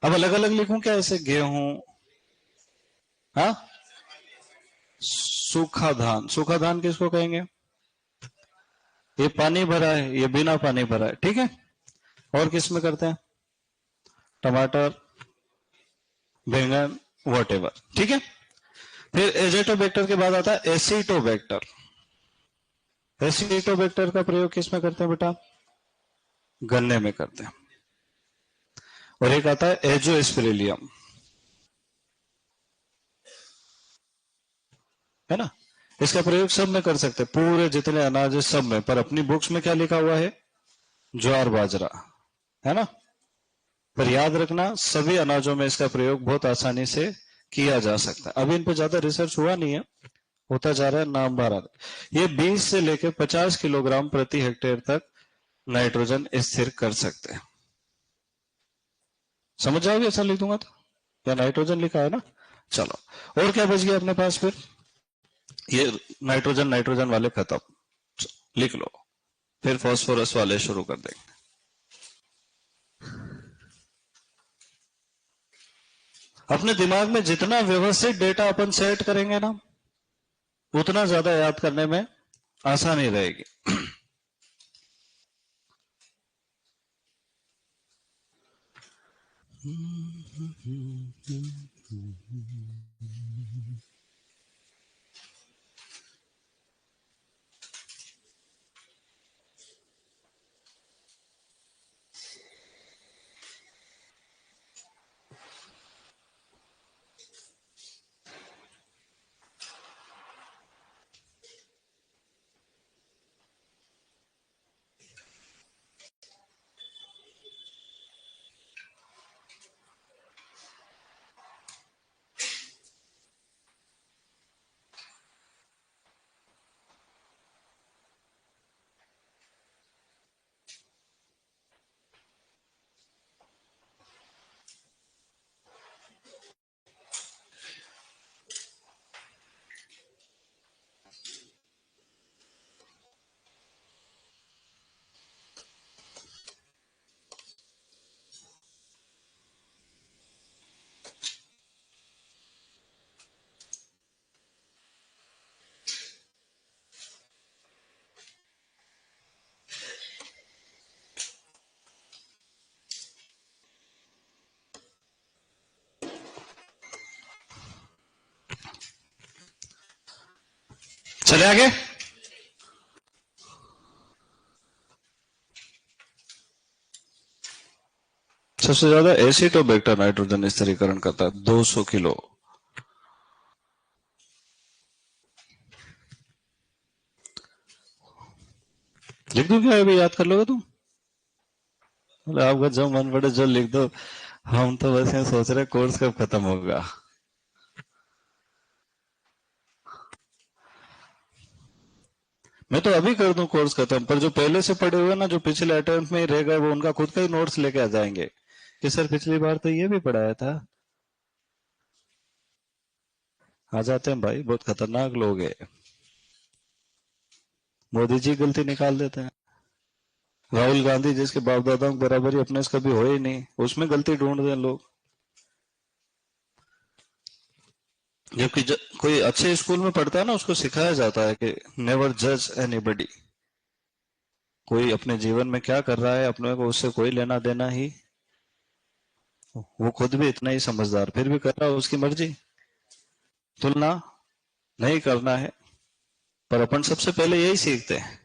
A: अब अलग अलग लिखूं क्या ऐसे? गेहूं, हाँ, सूखा धान। सूखा धान किसको कहेंगे? ये पानी भरा है, ये बिना पानी भरा है, ठीक है। और किस में करते हैं? टमाटर, बैंगन, वॉटेवर, ठीक है। फिर एजेटोबैक्टर के बाद आता है एसिटोबैक्टर। एसिटोबैक्टर का प्रयोग किस में करते हैं बेटा? गन्ने में करते हैं। और एक आता है एजोस्पिरिलियम, है ना। इसका प्रयोग सब में कर सकते हैं, पूरे जितने अनाज है सब में। पर अपनी बुक्स में क्या लिखा हुआ है? ज्वार बाजरा, है ना। पर याद रखना सभी अनाजों में इसका प्रयोग बहुत आसानी से किया जा सकता है। अभी इन पर ज्यादा रिसर्च हुआ नहीं है, होता जा रहा है, नाम भारत। ये 20 से लेकर 50 किलोग्राम प्रति हेक्टेयर तक नाइट्रोजन स्थिर कर सकते हैं। समझ जाओगे ऐसा लिख दूंगा तो? या नाइट्रोजन लिखा है ना। चलो, और क्या बच गया अपने पास फिर? ये नाइट्रोजन नाइट्रोजन वाले खत्म, लिख लो। फिर फास्फोरस वाले शुरू कर देंगे। अपने दिमाग में जितना व्यवस्थित डेटा अपन सेट करेंगे ना, उतना ज्यादा याद करने में आसानी रहेगी। चले आगे। सबसे ज्यादा एसिटोबैक्टर नाइट्रोजन स्थिरीकरण करता है, 200 किलो। लिख दूं क्या? अभी याद कर लोगे तुम? आपका जो मन पड़े जो लिख दो। हम तो बस ये सोच रहे कोर्स कब खत्म होगा। मैं तो अभी कर दूं कोर्स खत्म, पर जो पहले से पढ़े हुए ना, जो पिछले अटेम्प्ट में ही रह गए, वो उनका खुद का ही नोट्स लेके आ जाएंगे कि सर पिछली बार तो ये भी पढ़ाया था। आ जाते हैं भाई, बहुत खतरनाक लोग हैं। मोदी जी गलती निकाल देते हैं। राहुल गांधी जिसके बाप दादाओं के बराबरी अपने से कभी हो ही नहीं, उसमें गलती ढूंढ दें लोग। जबकि कोई अच्छे स्कूल में पढ़ता है ना, उसको सिखाया जाता है कि नेवर जज एनीबडी। कोई अपने जीवन में क्या कर रहा है, अपने को उससे कोई लेना देना ही। वो खुद भी इतना ही समझदार, फिर भी कर रहा है उसकी मर्जी। तुलना नहीं करना है। पर अपन सबसे पहले यही सीखते हैं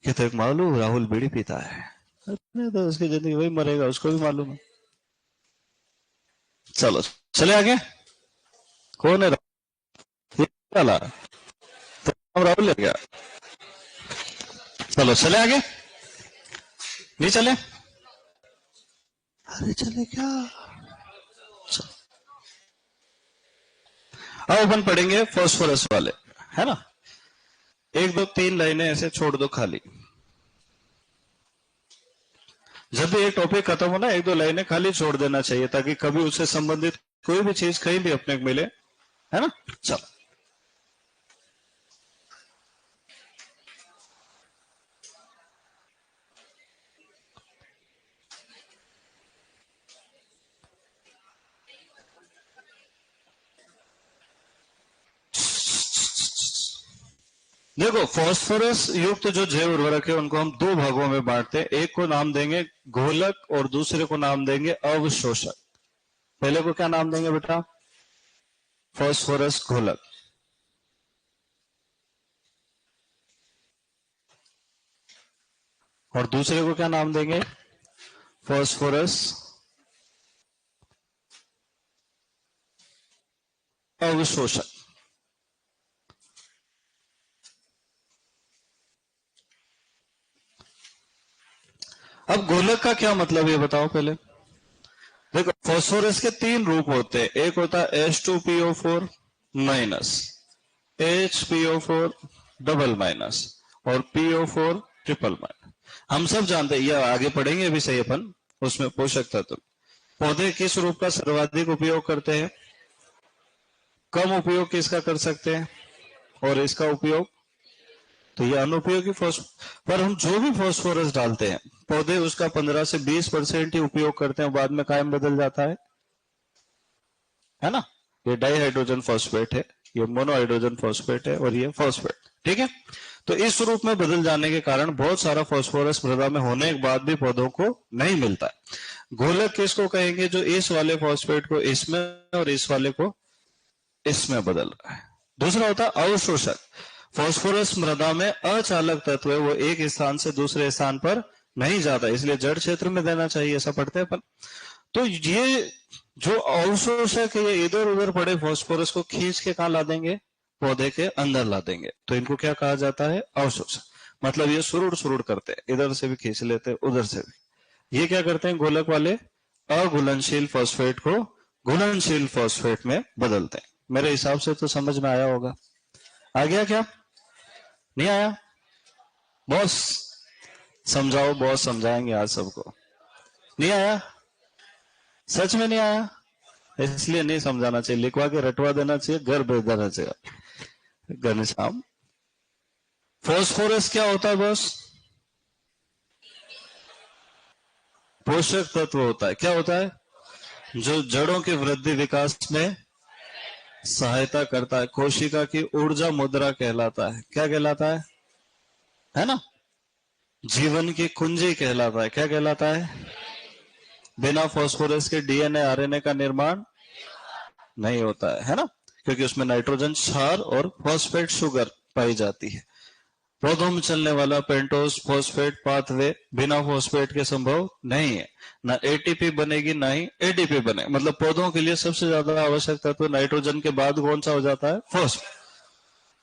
A: कि तो एक मालूम राहुल बीड़ी पीता है, अपने तो उसकी जिंदगी वही मरेगा, उसको भी मालूम है। चलो चले आगे। कौन है ये वाला? तो राहुल है क्या? चलो चले आगे। नहीं चले? अरे चले क्या? अब अपन पढ़ेंगे फास्फोरस वाले, है ना। एक दो तीन लाइनें ऐसे छोड़ दो खाली। जब भी एक टॉपिक खत्म हो ना, एक दो लाइनें खाली छोड़ देना चाहिए ताकि कभी उससे संबंधित कोई भी चीज कहीं भी अपने को मिले, है ना। चलो, देखो फास्फोरस युक्त जो जैव उर्वरक है उनको हम दो भागों में बांटते हैं। एक को नाम देंगे घोलक और दूसरे को नाम देंगे अवशोषक। पहले को क्या नाम देंगे बेटा? फास्फोरस घोलक। और दूसरे को क्या नाम देंगे? फास्फोरस अवशोषक। अब घोलक का क्या मतलब ये बताओ पहले। देखो फास्फोरस के तीन रूप होते हैं। एक होता है H2PO4 minus, HPO4 double minus और PO4 ट्रिपल माइनस। हम सब जानते हैं, ये आगे पढ़ेंगे अभी सही अपन उसमें पोषक तत्व। पौधे किस रूप का सर्वाधिक उपयोग करते हैं? कम उपयोग किसका कर सकते हैं? और इसका उपयोग तो ये अनुपयोगी फास्फोरस। पर हम जो भी फास्फोरस डालते हैं पौधे उसका 15 से 20% ही उपयोग करते हैं, बाद में कायम बदल जाता है ना। ये डाइहाइड्रोजन फॉस्फेट है, ये मोनोहाइड्रोजन फॉस्फेट है और ये फॉस्फेट, ठीक है। तो इस रूप में बदल जाने के कारण बहुत सारा फास्फोरस मृदा में होने के बाद भी पौधों को नहीं मिलता है। घोलक किसको कहेंगे? जो इस वाले फॉस्फेट को इसमें और इस वाले को इसमें बदल रहा है। दूसरा होता है अवशोषक। फास्फोरस मृदा में अचालक तत्व है, वो एक स्थान से दूसरे स्थान पर नहीं जाता, इसलिए जड़ क्षेत्र में देना चाहिए, ऐसा पढ़ते हैं अपन। तो ये जो अवशोषक है ये इधर उधर पड़े फास्फोरस को खींच के कहां ला देंगे? पौधे के अंदर ला देंगे। तो इनको क्या कहा जाता है? अवशोषक। मतलब ये सुरुड़ सुरुड़ करते हैं, इधर से भी खींच लेते हैं उधर से भी। ये क्या करते हैं? गोलक वाले अघुलनशील फॉस्फेट को घुलनशील फॉस्फेट में बदलते हैं। मेरे हिसाब से तो समझ में आया होगा। आ गया क्या? नहीं आया? बॉस समझाओ, बॉस समझाएंगे आज सबको। नहीं आया? सच में नहीं आया? इसलिए नहीं समझाना चाहिए, लिखवा के रटवा देना चाहिए, घर भेज देना चाहिए। घनश्याम, फास्फोरस क्या होता है बॉस? पोषक तत्व होता है। क्या होता है? जो जड़ों के वृद्धि विकास में सहायता करता है। कोशिका की ऊर्जा मुद्रा कहलाता है। क्या कहलाता है ना। जीवन की कुंजी कहलाता है। क्या कहलाता है? बिना फास्फोरस के डीएनए आरएनए का निर्माण नहीं होता है ना, क्योंकि उसमें नाइट्रोजन क्षार और फॉस्फेट शुगर पाई जाती है। पौधों में चलने वाला पेंटोस फॉस्फेट पाथवे बिना फॉस्फेट के संभव नहीं है। ना एटीपी बनेगी ना ही एडीपी बने। मतलब पौधों के लिए सबसे ज्यादा आवश्यक तत्व नाइट्रोजन के बाद कौन सा हो जाता है? फॉस्फोरस।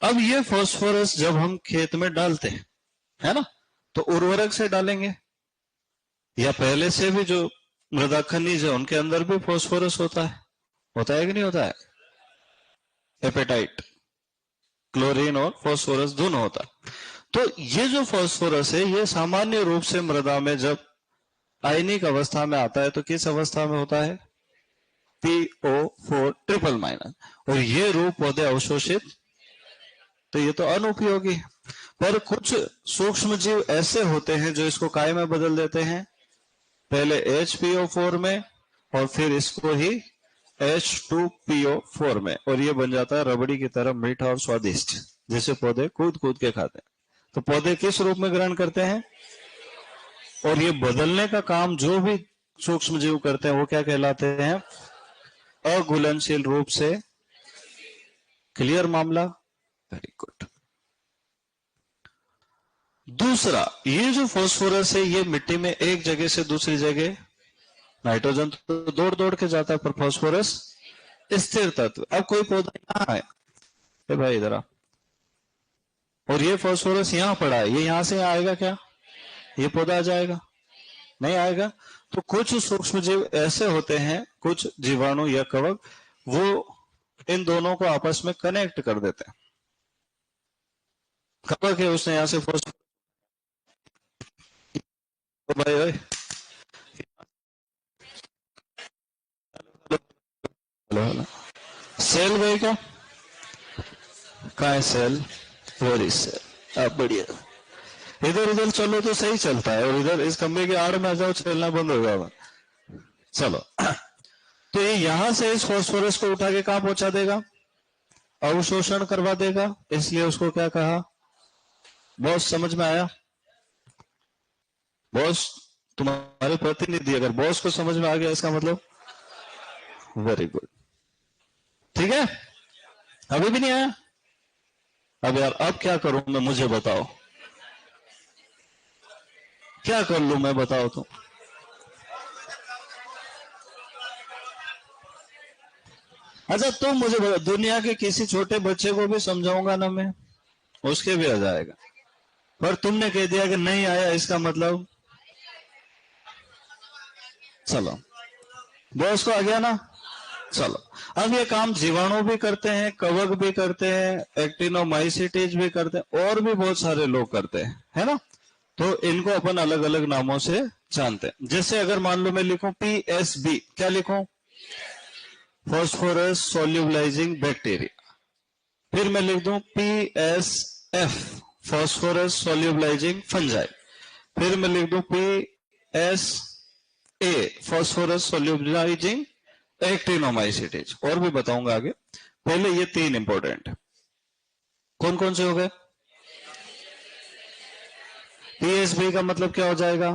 A: अब ये फॉस्फोरस जब हम खेत में डालते हैं, है ना, तो उर्वरक से डालेंगे या पहले से भी जो मृदा खनिज है उनके अंदर भी फास्फोरस होता है कि नहीं होता है? एपेटाइट, क्लोरीन और फास्फोरस दोनों होता है। तो ये जो फास्फोरस है ये सामान्य रूप से मृदा में जब आयनिक अवस्था में आता है तो किस अवस्था में होता है? PO4 triple minus. और ये रूप पौधे अवशोषित, तो ये तो अनुपयोगी। पर कुछ सूक्ष्म जीव ऐसे होते हैं जो इसको काय में बदल देते हैं, पहले HPO4 में और फिर इसको ही H2PO4 में, और ये बन जाता है रबड़ी की तरह मीठा और स्वादिष्ट, जिसे पौधे कूद कूद के खाते हैं। तो पौधे किस रूप में ग्रहण करते हैं? और ये बदलने का काम जो भी सूक्ष्म जीव करते हैं वो क्या कहलाते हैं? अघुलनशील रूप से। क्लियर मामला? Very good. दूसरा, ये जो फास्फोरस है ये मिट्टी में एक जगह से दूसरी जगह, नाइट्रोजन तो दौड़ दौड़ के जाता है पर फास्फोरस स्थिर तत्व। अब कोई पौधा यहाँ है भाई इधर आ, और ये फास्फोरस यहाँ पड़ा है, ये यहां से आएगा क्या? ये पौधा आ जाएगा? नहीं आएगा। तो कुछ सूक्ष्म जीव ऐसे होते हैं, कुछ जीवाणु या कवक, वो इन दोनों को आपस में कनेक्ट कर देते हैं। कवक है उसने यहां से फास्फोरस, तो भाई सेल गए क्या? कहाँ है सेल? Very cell. अब बढ़िया, इधर उधर चलो तो सही चलता है, और इधर इस खंबे के आड़ में आ जाओ, चलना बंद हो गया। चलो तो ये यहां से इस फास्फोरस को उठा के कहां पहुंचा देगा? अवशोषण करवा देगा, इसलिए उसको क्या कहा? बॉस। समझ में आया? बॉस तुम्हारे प्रतिनिधि, अगर बॉस को समझ में आ गया इसका मतलब वेरी गुड। ठीक है, अभी भी नहीं आया? अब यार अब क्या करूं मैं, मुझे बताओ क्या कर लूं मैं, बताओ तो। अच्छा तुम मुझे बताओ, दुनिया के किसी छोटे बच्चे को भी समझाऊंगा ना मैं, उसके भी आ जाएगा, पर तुमने कह दिया कि नहीं आया, इसका मतलब चलो बॉस को आ गया ना। चलो अब ये काम जीवाणु भी करते हैं, कवक भी करते हैं, एक्टिनोमाइसिटीज भी करते हैं, और भी बहुत सारे लोग करते हैं, है ना। तो इनको अपन अलग अलग नामों से जानते हैं। जैसे अगर मान लो मैं लिखूं PSB, क्या लिखूं? Phosphorus solubilising bacteria. फिर मैं लिख दूं PSF, फॉस्फोरस सोल्यूबलाइजिंग फंजाई। फिर मैं लिख दूं PSA, फॉस्फोरस सोल्यूबलाइजिंग एक्टिनोमाइसिटीज। और भी बताऊंगा आगे, पहले ये तीन इंपॉर्टेंट। कौन कौन से हो गए? PSB का मतलब क्या हो जाएगा?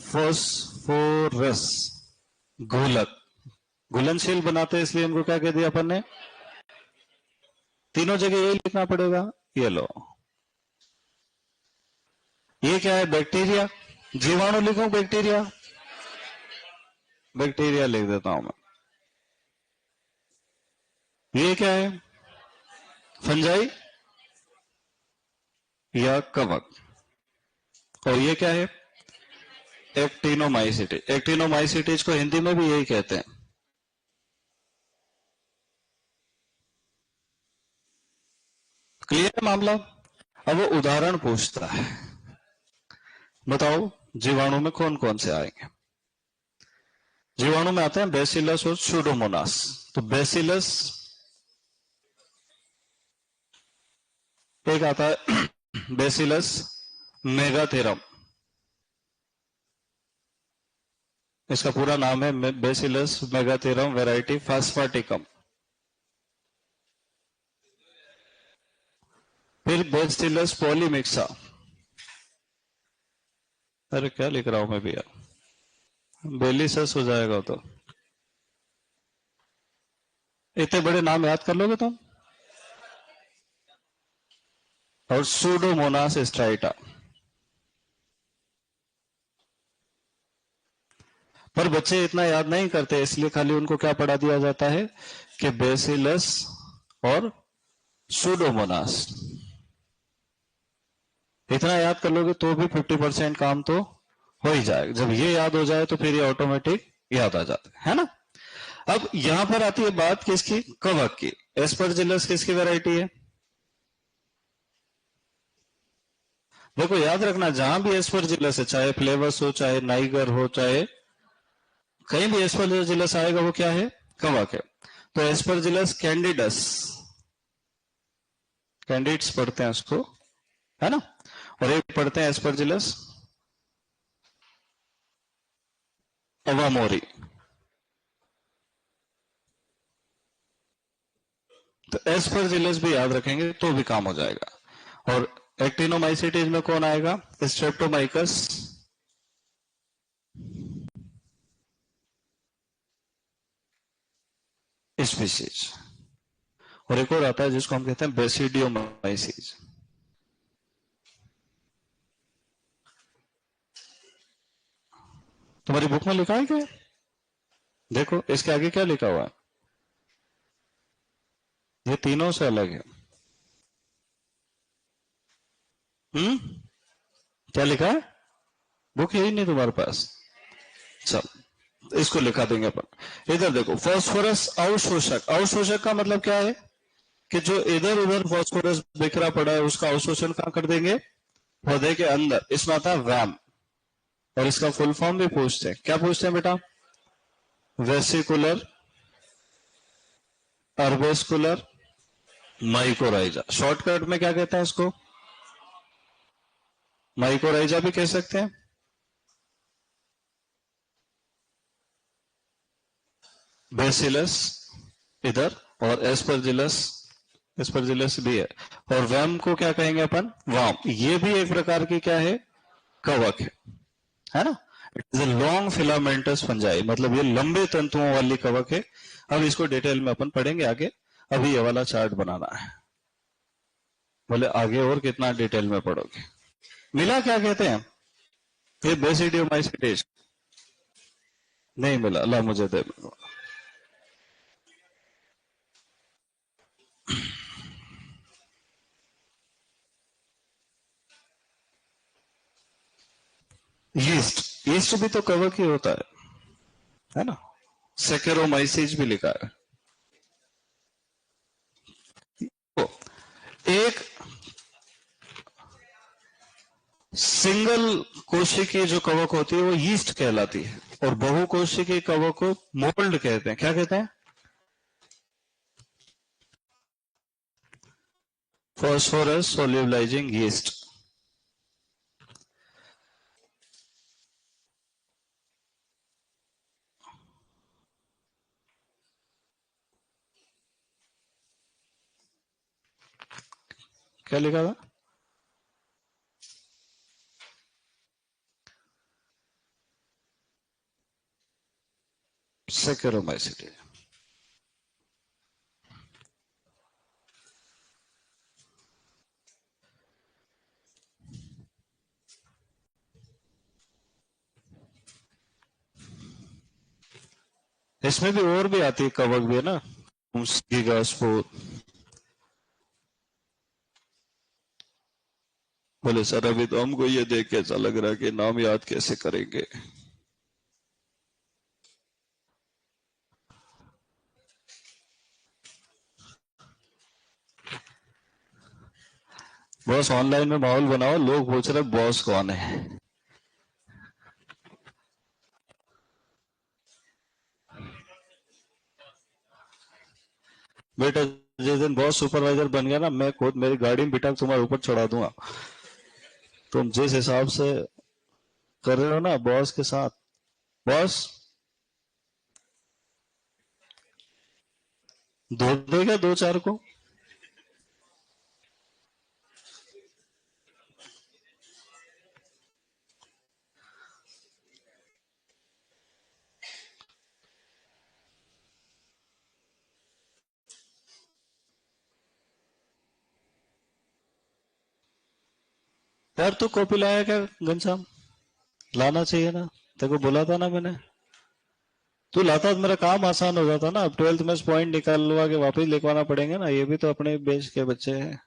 A: फॉस्फोरस घोलक, घुलनशील बनाते हैं, इसलिए इनको क्या कह दिया अपन ने? तीनों जगह यही लिखना पड़ेगा। ये लो, ये क्या है? बैक्टीरिया। जीवाणु लिखूं बैक्टीरिया? बैक्टीरिया लिख देता हूं मैं। ये क्या है? फंजाई या कवक। और ये क्या है? एक्टिनोमाइसिटीज। एक्टिनोमाइसिटीज को हिंदी में भी यही कहते हैं। क्लियर है मामला? अब वो उदाहरण पूछता है, बताओ जीवाणु में कौन कौन से आएंगे? जीवाणु में आते हैं बेसिलस और सूडोमोनास। तो बेसिलस एक आता है बेसिलस मेगाथेरम, इसका पूरा नाम है बेसिलस मेगाथेरम वैरायटी फास्फाटिकम। फिर बेसिलस पॉलीमिक्सा। अरे क्या लिख रहा हूं मैं भैया, बेलिसस हो जाएगा तो। इतने बड़े नाम याद कर लोगे तुम? और सूडोमोनास स्ट्राइटा। पर बच्चे इतना याद नहीं करते, इसलिए खाली उनको क्या पढ़ा दिया जाता है कि बेसिलस और सूडोमोनास। इतना याद कर लोगे तो भी 50% काम तो हो ही जाएगा। जब ये याद हो जाए तो फिर ये ऑटोमेटिक याद आ जाता है ना। अब यहां पर आती है बात किसकी? कवक की। एस्परजिलस किसकी वैरायटी है? देखो याद रखना, जहां भी एस्परजिलस है, चाहे फ्लेवस हो, चाहे नाइगर हो, चाहे कहीं भी एस्परजिलस आएगा, वो क्या है? कवक है। तो एस्परजिलस कैंडिडस, कैंडिड्स पढ़ते हैं उसको, है ना। और एक पढ़ते हैं एस्परजिलस अवामोरी। तो एस्परजिलस भी याद रखेंगे तो भी काम हो जाएगा। और एक्टिनोमाइसिटीज में कौन आएगा? स्ट्रेप्टोमाइकस स्पीशीज। और एक और आता है जिसको हम कहते हैं बेसिडियोमाइसिस। तुम्हारी बुक में लिखा है क्या? देखो इसके आगे क्या लिखा हुआ है, ये तीनों से अलग है। क्या लिखा है? बुक यही नहीं तुम्हारे पास? चल इसको लिखा देंगे अपन। इधर देखो, फास्फोरस अवशोषक। अवशोषक का मतलब क्या है? कि जो इधर उधर फास्फोरस बिखरा पड़ा है उसका अवशोषण कहां कर देंगे? पौधे के अंदर। इसमें आता है वैम, और इसका फुल फॉर्म भी पूछते हैं। क्या पूछते हैं बेटा? वेसिकुलर अर्बेस्कुलर माइकोराइजा, शॉर्टकट में क्या कहते हैं इसको? माइकोराइजा भी कह सकते हैं। बेसिलस इधर, और एस्परजिलस, एस्परजिलस भी है। और वैम को क्या कहेंगे अपन? वाम। ये भी एक प्रकार की क्या है? कवक है ना? It is a long filamentous fungi, मतलब ये लंबे तंतुओं वाली कवक है। अब इसको डिटेल में अपन पढ़ेंगे आगे, अभी ये वाला चार्ट बनाना है। बोले आगे और कितना डिटेल में पढ़ोगे? मिला क्या कहते हैं? ये बेसिडियोमाइसिटेस नहीं मिला, ला मुझे दे। यीस्ट, यीस्ट भी तो कवक ही होता है ना? सेकेरोमाइसिस भी लिखा है। तो एक सिंगल कोशिकीय जो कवक होती है वो यीस्ट कहलाती है, और बहुकोशिकीय कवक को मोल्ड कहते हैं। क्या कहते हैं? Phosphorus solubilising yeast. क्या लिखा था? सेकेरोमाइसिस। इसमें भी और भी आती है, कवक भी है ना, गीगास्पोर। बोले सर अभी तो हमको ये देख के ऐसा लग रहा है कि नाम याद कैसे करेंगे। बॉस ऑनलाइन में माहौल बनाओ, लोग पूछ रहे बॉस कौन है। बेटा जिस दिन बॉस सुपरवाइजर बन गया ना, मैं खुद मेरी गाड़ी में बिठा तुम्हारे ऊपर चढ़ा दूंगा। तुम जिस हिसाब से कर रहे हो ना बॉस के साथ। बॉस धो देगा दो चार को। यार तू कॉपी लाया क्या घनश्याम? लाना चाहिए ना, तेरे को बोला था ना मैंने। तू लाता तो मेरा काम आसान हो जाता ना। अब 12th में पॉइंट निकालवा के वापस लिखवाना पड़ेंगे ना, ये भी तो अपने बेच के बच्चे हैं।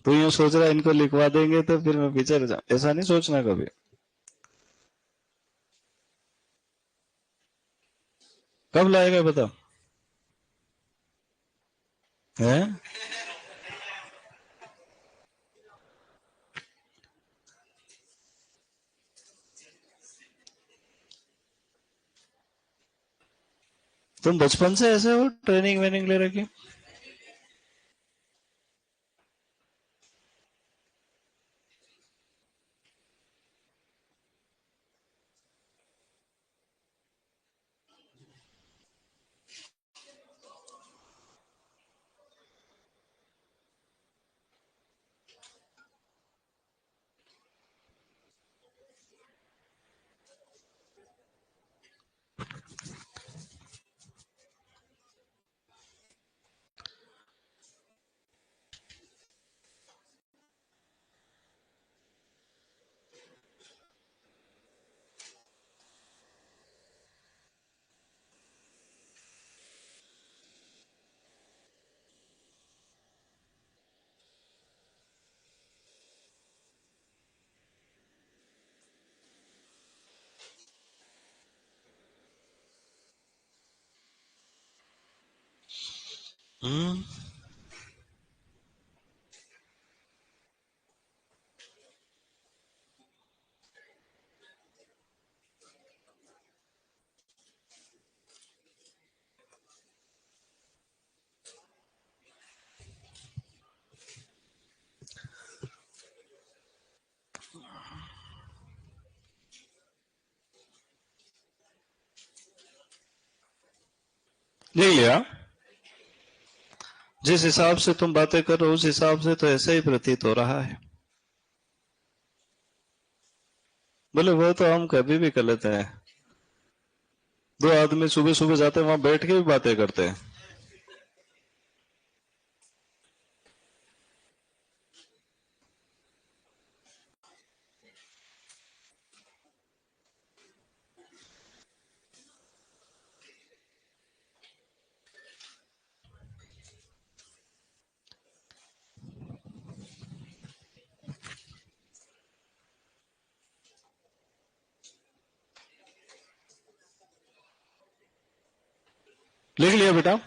A: तू यूं सोच रहा है इनको लिखवा देंगे तो फिर मैं पीछे रह जाऊं, ऐसा नहीं सोचना कभी। कब लाएगा बता? है? तुम बचपन से ऐसे हो, ट्रेनिंग वेनिंग ले रखी? हम्म। देख लिया? जिस हिसाब से तुम बातें कर रहे हो उस हिसाब से तो ऐसा ही प्रतीत हो रहा है। बोले वो तो हम कभी भी कर लेते हैं। दो आदमी सुबह सुबह जाते हैं वहां बैठ के भी बातें करते हैं। लिख लिया बेटा?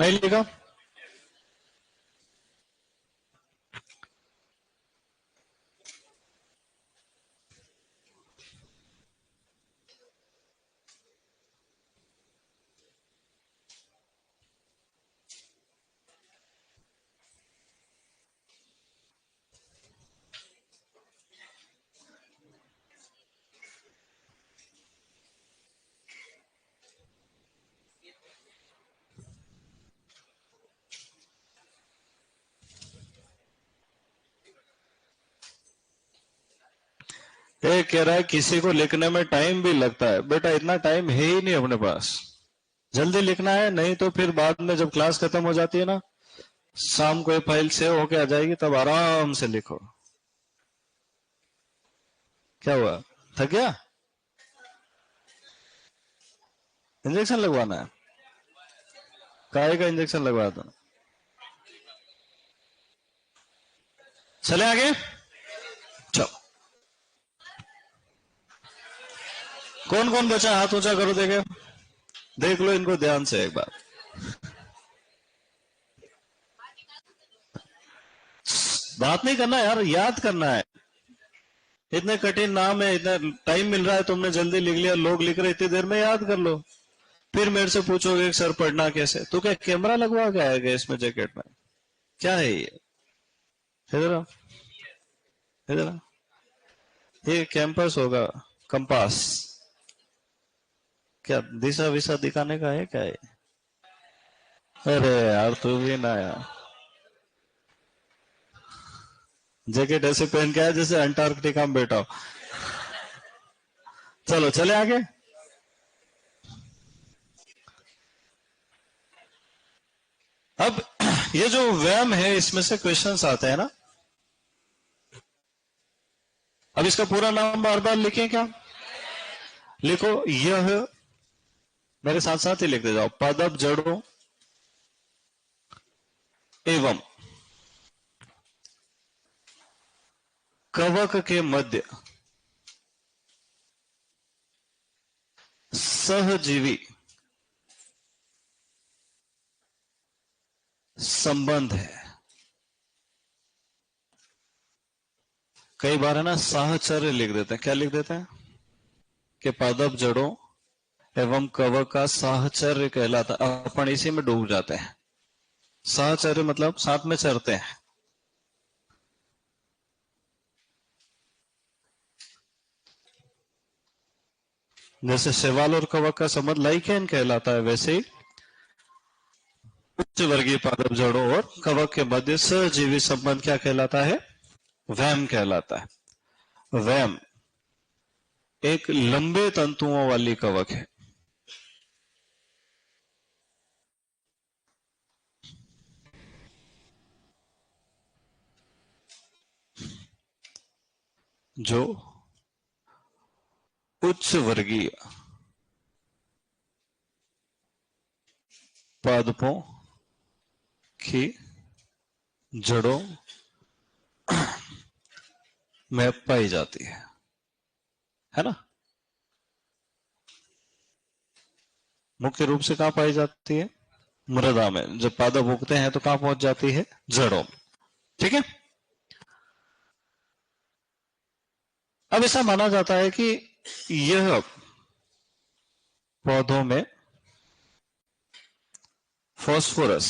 A: नहीं लिखा? ये कह रहा है किसी को लिखने में टाइम भी लगता है। बेटा इतना टाइम है ही नहीं अपने पास। जल्दी लिखना है, नहीं तो फिर बाद में जब क्लास खत्म हो जाती है ना, शाम को ये फाइल सेव होके आ जाएगी, तब आराम से लिखो। क्या हुआ, थक गया? इंजेक्शन लगवाना है? काहे का इंजेक्शन लगवाया था? चले आगे। चलो, कौन कौन बचा हाथ ऊंचा करो, देखे, देख लो इनको ध्यान से एक बार। बात नहीं करना यार, याद करना है। इतने कठिन नाम है, इतना टाइम मिल रहा है, तुमने जल्दी लिख लिया, लोग लिख रहे, इतनी देर में याद कर लो। फिर मेरे से पूछोगे कि सर पढ़ना कैसे? तो क्या कैमरा लगवा के आएगा इसमें जैकेट में? क्या है ये? इधर आओ, इधर आओ। ये कैंपस होगा, कंपास। क्या दिशा विशा दिखाने का है क्या है? अरे यार तू भी ना यार, जैकेट ऐसे पहन के आया जैसे अंटार्कटिका में बैठा हो। चलो चले आगे। अब ये जो व्यायाम है इसमें से क्वेश्चंस आते हैं ना। अब इसका पूरा नाम बार बार लिखें क्या? लिखो, यह, मेरे साथ साथ ही लिखते जाओ, पादप जड़ों एवं कवक के मध्य सहजीवी संबंध है। कई बार है ना साहचर्य लिख देते हैं। क्या लिख देते हैं? कि पादप जड़ों एवं कवक का साहचर्य कहलाता। अपन इसी में डूब जाते हैं। साहचर्य मतलब साथ में चरते हैं। जैसे शैवाल और कवक का संबंध लाइकेन कहलाता है, वैसे ही उच्च वर्गीय पादप जड़ों और कवक के मध्य सहजीवी संबंध क्या कहलाता है? वैम कहलाता है। वैम एक लंबे तंतुओं वाली कवक है, जो उच्च वर्गीय पादपों की जड़ों में पाई जाती है ना। मुख्य रूप से कहां पाई जाती है? मृदा में। जब पादप उगते हैं तो कहां पहुंच जाती है? जड़ों में। ठीक है। अब ऐसा माना जाता है कि यह पौधों में फास्फोरस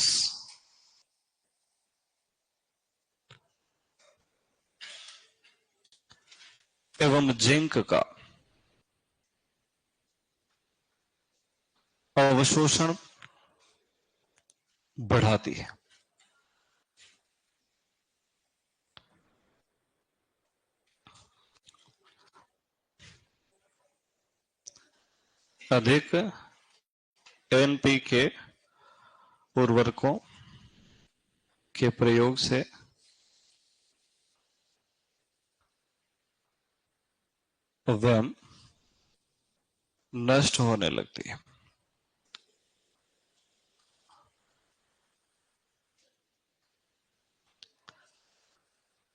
A: एवं जिंक का अवशोषण बढ़ाती है। अधिक एनपीके उर्वरकों के प्रयोग से वह नष्ट होने लगती है।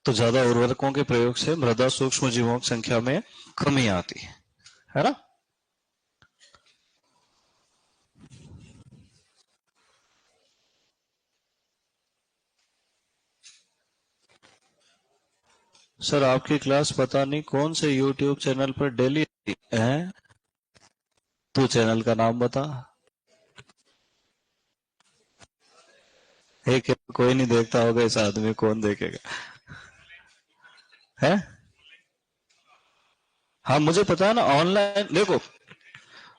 A: तो ज्यादा उर्वरकों के प्रयोग से मृदा सूक्ष्म जीवों की संख्या में कमी आती है ना। सर आपकी क्लास पता नहीं कौन से YouTube चैनल पर डेली है। तू चैनल का नाम बता। एक कोई नहीं देखता होगा, इस आदमी कौन देखेगा है। हाँ मुझे पता है ना। ऑनलाइन देखो,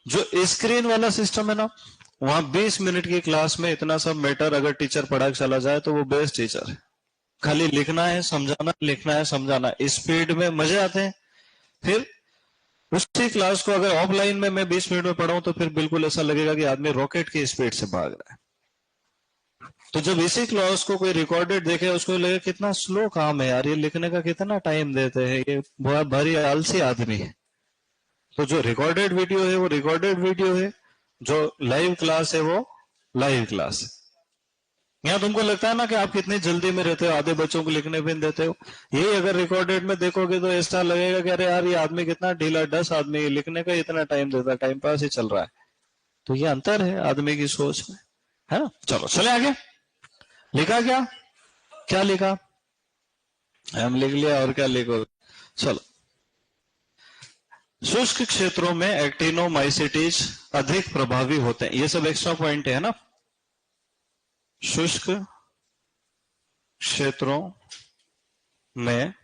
A: जो स्क्रीन वाला सिस्टम है ना, वहां 20 मिनट की क्लास में इतना सब मैटर अगर टीचर पढ़ा के चला जाए तो वो बेस्ट टीचर है। खाली लिखना है समझाना, लिखना है समझाना, स्पीड में मजे आते हैं। फिर उसी क्लास को अगर ऑफलाइन में मैं 20 मिनट में पढ़ाऊं तो फिर बिल्कुल ऐसा लगेगा कि आदमी रॉकेट की स्पीड से भाग रहा है। तो जब इसी क्लास को कोई रिकॉर्डेड देखे उसको लगे कितना स्लो काम है यार, ये लिखने का कितना टाइम देते हैं, ये बहुत भारी आलसी आदमी है। तो जो रिकॉर्डेड वीडियो है वो रिकॉर्डेड वीडियो है, जो लाइव क्लास है वो लाइव क्लास है। यहाँ तुमको लगता है ना कि आप कितनी जल्दी में रहते हो, आधे बच्चों को लिखने भी नहीं देते हो। यही अगर रिकॉर्डेड में देखोगे तो ऐसा लगेगा कि अरे यार ये आदमी कितना ढीला, 10 आदमी लिखने का इतना टाइम देता है, टाइम पास ही चल रहा है। तो ये अंतर है आदमी की सोच में, है ना। चलो चले आगे। लिखा क्या? क्या लिखा? हम लिख लिया, और क्या लिखो। चलो, शुष्क क्षेत्रों में एक्टिनोमाइसिटीज अधिक प्रभावी होते हैं। ये सब एक्स्ट्रा पॉइंट है ना। शुष्क क्षेत्रों में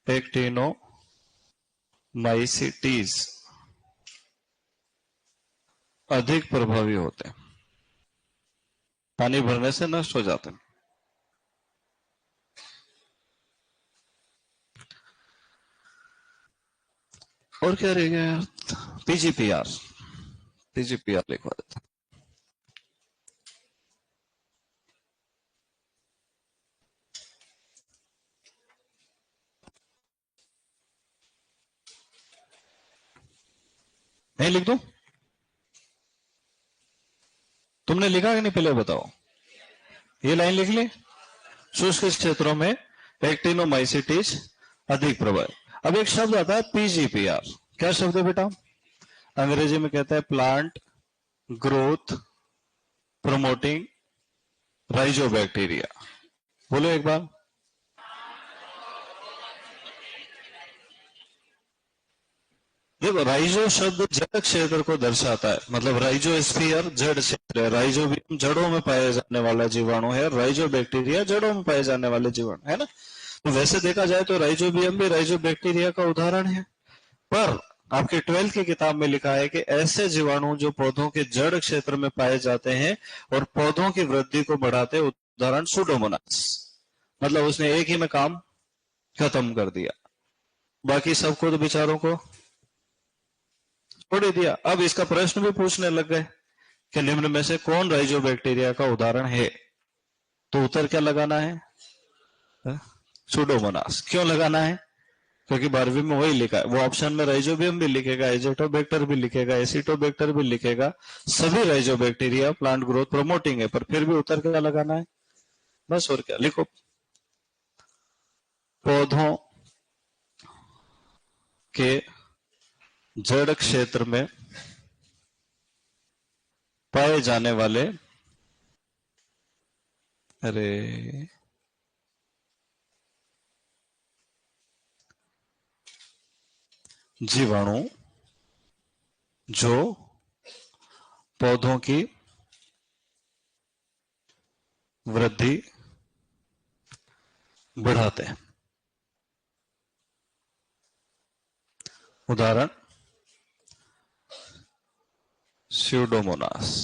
A: एक्टिनोमाइसिटीज अधिक प्रभावी होते हैं, पानी भरने से नष्ट हो जाते हैं। और क्या रह गया यार? पीजीपीआर, पीजीपीआर लिखवा देता। नहीं लिख दूं? तुमने लिखा कि नहीं पहले बताओ। ये लाइन लिख ली। शुष्क क्षेत्रों में एक्टिनोमाइसिटीज अधिक प्रभावी। अब एक शब्द आता है पीजीपीआर। क्या शब्द है बेटा? अंग्रेजी में कहता है प्लांट ग्रोथ प्रोमोटिंग राइजोबैक्टीरिया। बोलो एक बार। देखो, राइजो शब्द जड़ क्षेत्र को दर्शाता है, मतलब राइजोस्फीयर जड़ क्षेत्र है। राइजोबियम जड़ों में पाया जाने वाला जीवाणु है, राइजोबैक्टीरिया जड़ों में पाए जाने वाले जीवाणु है ना। तो वैसे देखा जाए तो राइजोबियम भी राइजोबैक्टीरिया का उदाहरण है। पर आपके 12th की किताब में लिखा है कि ऐसे जीवाणु जो पौधों के जड़ क्षेत्र में पाए जाते हैं और पौधों की वृद्धि को बढ़ाते हैं, उदाहरण सुडोमोनास। मतलब उसने एक ही में काम खत्म कर दिया, बाकी सबको तो बेचारों को छोड़ ही दिया। अब इसका प्रश्न भी पूछने लग गए कि निम्न में से कौन राइजोबैक्टीरिया का उदाहरण है। तो उत्तर क्या लगाना है? सुडोमोनास। क्यों लगाना है? क्योंकि 12वीं में वही लिखा है। वो ऑप्शन में राइजोबियम भी लिखेगा, एजेटोबैक्टर भी लिखेगा, एसिटोबैक्टर भी लिखेगा, सभी राइजोबैक्टीरिया प्लांट ग्रोथ प्रोमोटिंग है, पर फिर भी उत्तर क्या लगाना है? बस और क्या लिखो। पौधों के जड़ क्षेत्र में पाए जाने वाले, अरे जीवाणु जो पौधों की वृद्धि बढ़ाते हैं। उदाहरण स्यूडोमोनास।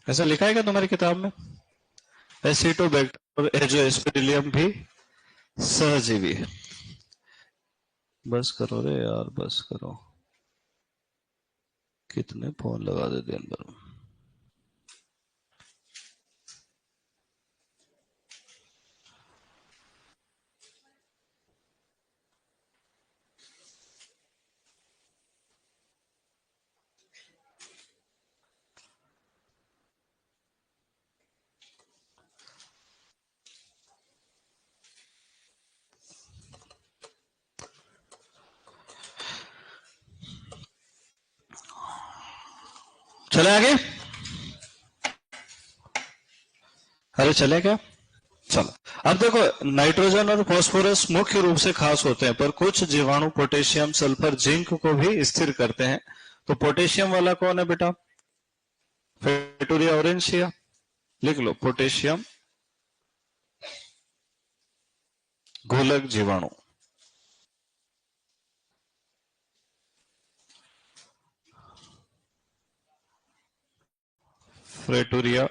A: ऐसा लिखा है क्या तुम्हारी किताब में? एसिटोबैक्टर और एजोस्पेरिलियम भी सहजीवी है। बस करो रे यार, बस करो। कितने फोन लगा दे दिन भर में। चले आगे? अरे चले क्या? चलो। अब देखो, नाइट्रोजन और फास्फोरस मुख्य रूप से खास होते हैं, पर कुछ जीवाणु पोटेशियम, सल्फर, जिंक को भी स्थिर करते हैं। तो पोटेशियम वाला कौन है बेटा? फेटूरिया ओरेंशिया। लिख लो, पोटेशियम घोलक जीवाणु। फ्रेटूरिया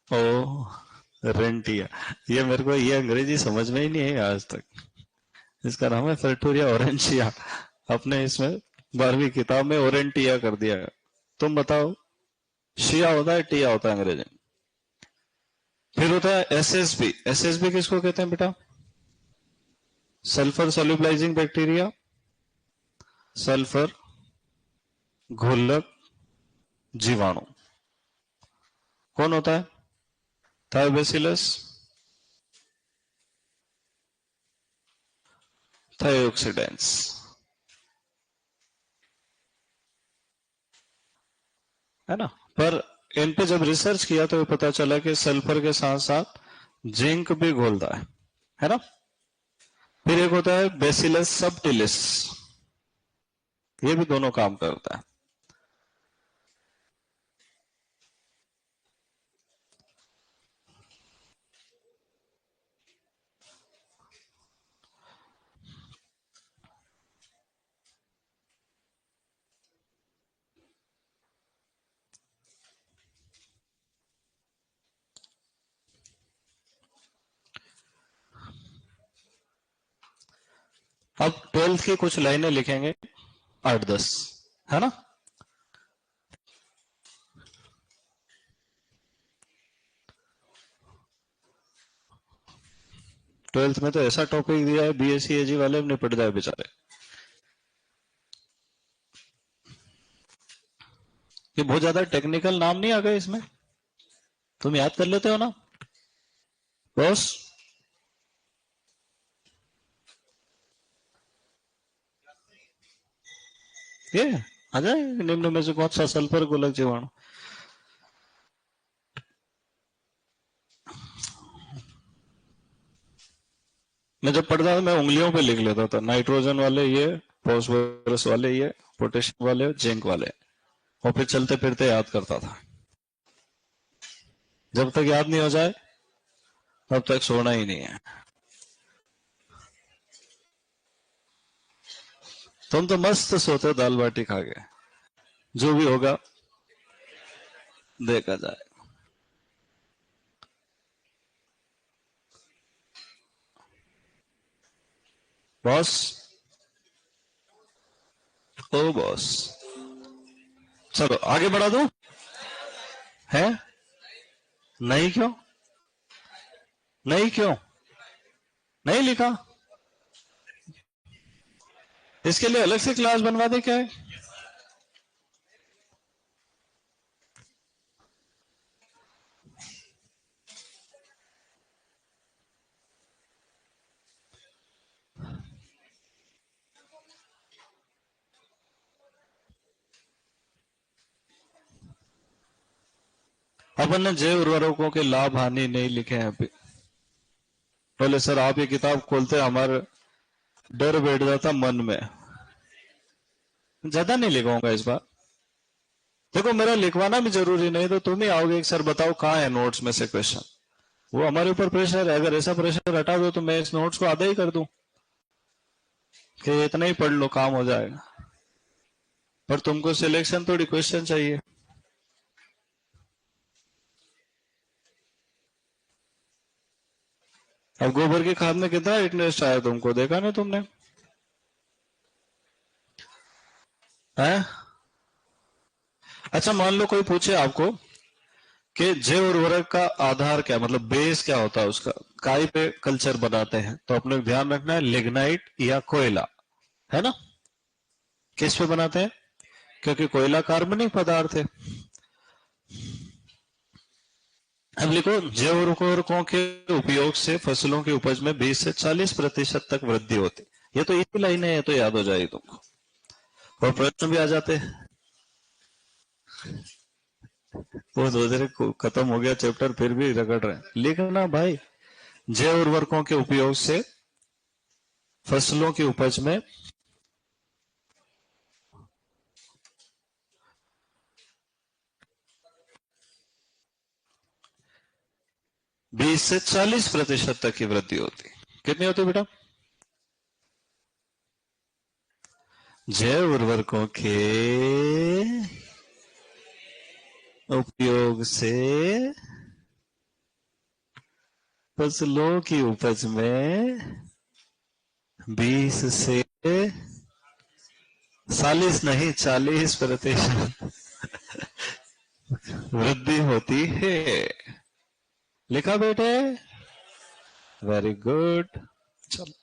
A: ओ रेंटिया। ये मेरे को ये अंग्रेजी समझ में ही नहीं है आज तक। इसका नाम है फ्रेटूरिया ओरेंशिया। अपने इसमें 12वीं किताब में ओरेंटिया कर दिया। तुम बताओ, शिया होता है टिया होता है अंग्रेजी में? फिर होता है एसएसबी। एसएसबी किसको कहते हैं बेटा? सल्फर सोल्यूबलाइजिंग बैक्टीरिया, सल्फर घोलक जीवाणु। कौन होता है? थायोबैसिलस, थायोक्सिडेंस। है ना? पर इन पे जब रिसर्च किया तो पता चला कि सल्फर के साथ साथ जिंक भी घोलता है ना? फिर एक होता है बेसिलस सबटिलिस, ये भी दोनों काम करता है। अब 12th की कुछ लाइनें लिखेंगे, 8-10, है ना? ट्वेल्थ में तो ऐसा टॉपिक दिया है, बीएससी एजी वाले निपट जाए बेचारे। ये बहुत ज्यादा टेक्निकल नाम नहीं आ गए इसमें? तुम याद कर लेते हो ना बॉस? ये आ जाए, निम्न में से कौन सा सल्फर गोलक जीवाणु? मैं जब पढ़ता था मैं उंगलियों पे लिख लेता था, नाइट्रोजन वाले ये, फॉस्फोरस वाले ये, पोटेशियम वाले, जिंक वाले, और फिर चलते फिरते याद करता था। जब तक याद नहीं हो जाए तब तक सोना ही नहीं है। तुम तो मस्त सोते हो दाल बाटी खा के। जो भी होगा देखा जाए। बॉस, ओ बॉस। चलो आगे बढ़ा दूं? है? नहीं क्यों? नहीं क्यों? नहीं लिखा? इसके लिए अलग से क्लास बनवा दे क्या है? अपन ने जैव उर्वरकों के लाभ हानि नहीं लिखे हैं अभी। बोले सर आप ये किताब खोलते हमारे डर बैठ जाता मन में। ज्यादा नहीं लिखवाऊंगा इस बार। देखो मेरा लिखवाना भी जरूरी नहीं, तो तुम ही आओगे एक सर बताओ कहाँ है नोट्स में से क्वेश्चन। वो हमारे ऊपर प्रेशर है, अगर ऐसा प्रेशर हटा दो तो मैं इस नोट्स को आधा ही कर दूं कि इतना ही पढ़ लो काम हो जाएगा। पर तुमको सिलेक्शन थोड़ी क्वेश्चन चाहिए। अब गोबर की खाद में कितना इंटरेस्ट आया तुमको, देखा ना तुमने? है? अच्छा मान लो कोई पूछे आपको कि जैव उर्वरक का आधार क्या, मतलब बेस क्या होता है उसका, काय पे कल्चर बनाते हैं, तो अपने को ध्यान रखना है लिग्नाइट या कोयला, है ना? किस पे बनाते हैं? क्योंकि कोयला कार्बनिक पदार्थ है। अब लिखो जैव उर्वरकों के उपयोग से फसलों की उपज में 20 से 40% तक वृद्धि होती। ये तो इसी लाइन है, ये तो याद हो जाएगी तुमको। और प्रश्न भी आ जाते हैं। वो धीरे खत्म हो गया चैप्टर फिर भी रगड़ रहे हैं, लिखना भाई। जैव उर्वरकों के उपयोग से फसलों की उपज में 20 से 40% तक की वृद्धि होती। कितनी होती बेटा? जैव उर्वरकों के उपयोग से फसलों की उपज में 20 से 40 नहीं 40% वृद्धि होती है। लिखा बेटे? Very good. चलो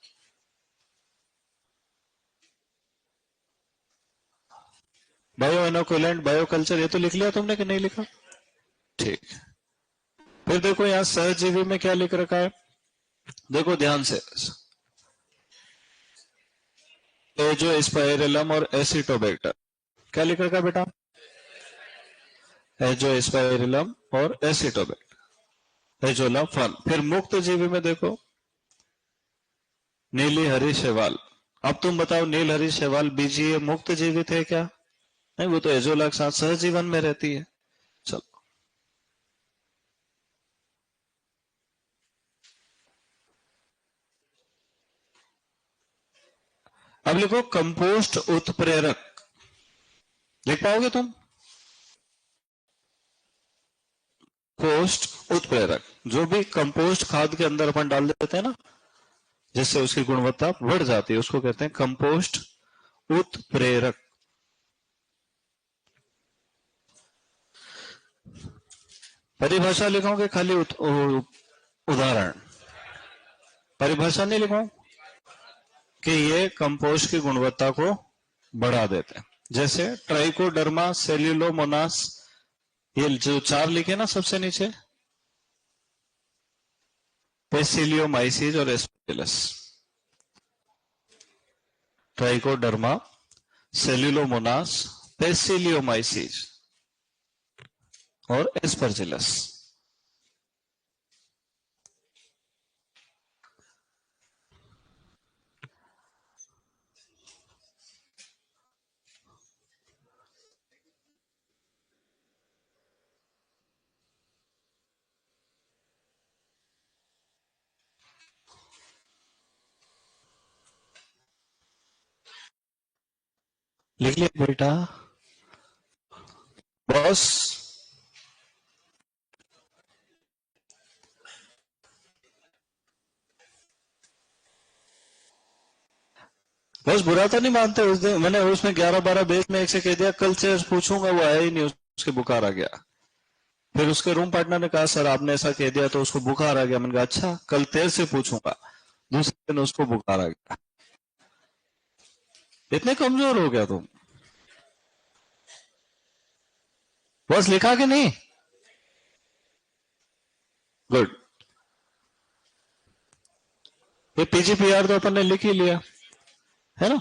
A: बायो इनोकुलेंट बायो कल्चर ये तो लिख लिया तुमने कि नहीं लिखा? ठीक। फिर देखो यहां सहजीवी में क्या लिख रखा है, देखो ध्यान से। एजोस्पाइरिलम और एसिटोबैक्टर, क्या लिख रखा है बेटा? एजोस्पाइरिलम और एसिटोबैक्टर, एजोला फन। फिर मुक्त जीवी में देखो नीली हरी शैवाल। अब तुम बताओ नील हरी शैवाल बीजीय मुक्त जीवित है क्या? नहीं, वो तो एजोला के साथ सहजीवन में रहती है। चलो अब लिखो कंपोस्ट उत्प्रेरक, लिख पाओगे तुम? पोस्ट उत्प्रेरक, जो भी कंपोस्ट खाद के अंदर अपन डाल देते हैं ना, जिससे उसकी गुणवत्ता बढ़ जाती है, उसको कहते हैं कंपोस्ट उत्प्रेरक। परिभाषा लिखोगे खाली उदाहरण? परिभाषा नहीं लिखो कि ये कंपोस्ट की गुणवत्ता को बढ़ा देते हैं। जैसे ट्राइकोडर्मा सेल्यूलोमोनास, ये जो चार लिखे ना सबसे नीचे, पेसिलियोमाइसिस और एस्पेटिलस। ट्राइकोडर्मा सेल्यूलोमोनास पेसिलियोमाइसिस और एस्परजिलस। लिख लिया बेटा? बॉस बस बुरा तो नहीं मानते। उस दिन मैंने उसमें 11-12 बेस में एक से कह दिया कल से पूछूंगा, वो आया ही नहीं, उसके बुखार आ गया। फिर उसके रूम पार्टनर ने कहा सर आपने ऐसा कह दिया तो उसको बुखार आ गया। मैंने कहा अच्छा कल तेरे से पूछूंगा। दूसरे दिन उसको बुखार आ गया। इतने कमजोर हो गया तुम। बस लिखा कि नहीं? गुड। ये पीजीपीआर तो अपन ने लिख ही लिया है ना।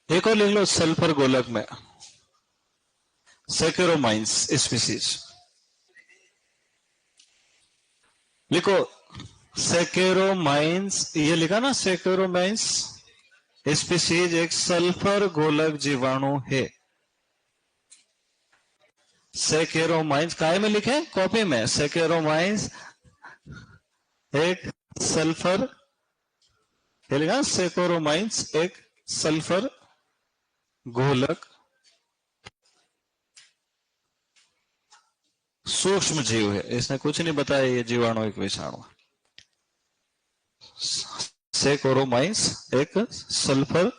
A: एक और लिख लो सल्फर गोलक में सेकेरोमाइंस स्पीसीज लिखो। सेकेरोमाइंस ये लिखा ना, सेकेरोमाइंस स्पीसीज एक सल्फर गोलक जीवाणु है। सेकेरोमाइंस काय में लिखे? कॉपी में। सेकेरोमाइंस एक सल्फर, ये लिखा सेकेरोमाइंस एक सल्फर गोलक सूक्ष्म जीव है। इसने कुछ नहीं बताया ये जीवाणु एक विषाणु। सेकेरोमाइंस एक सल्फर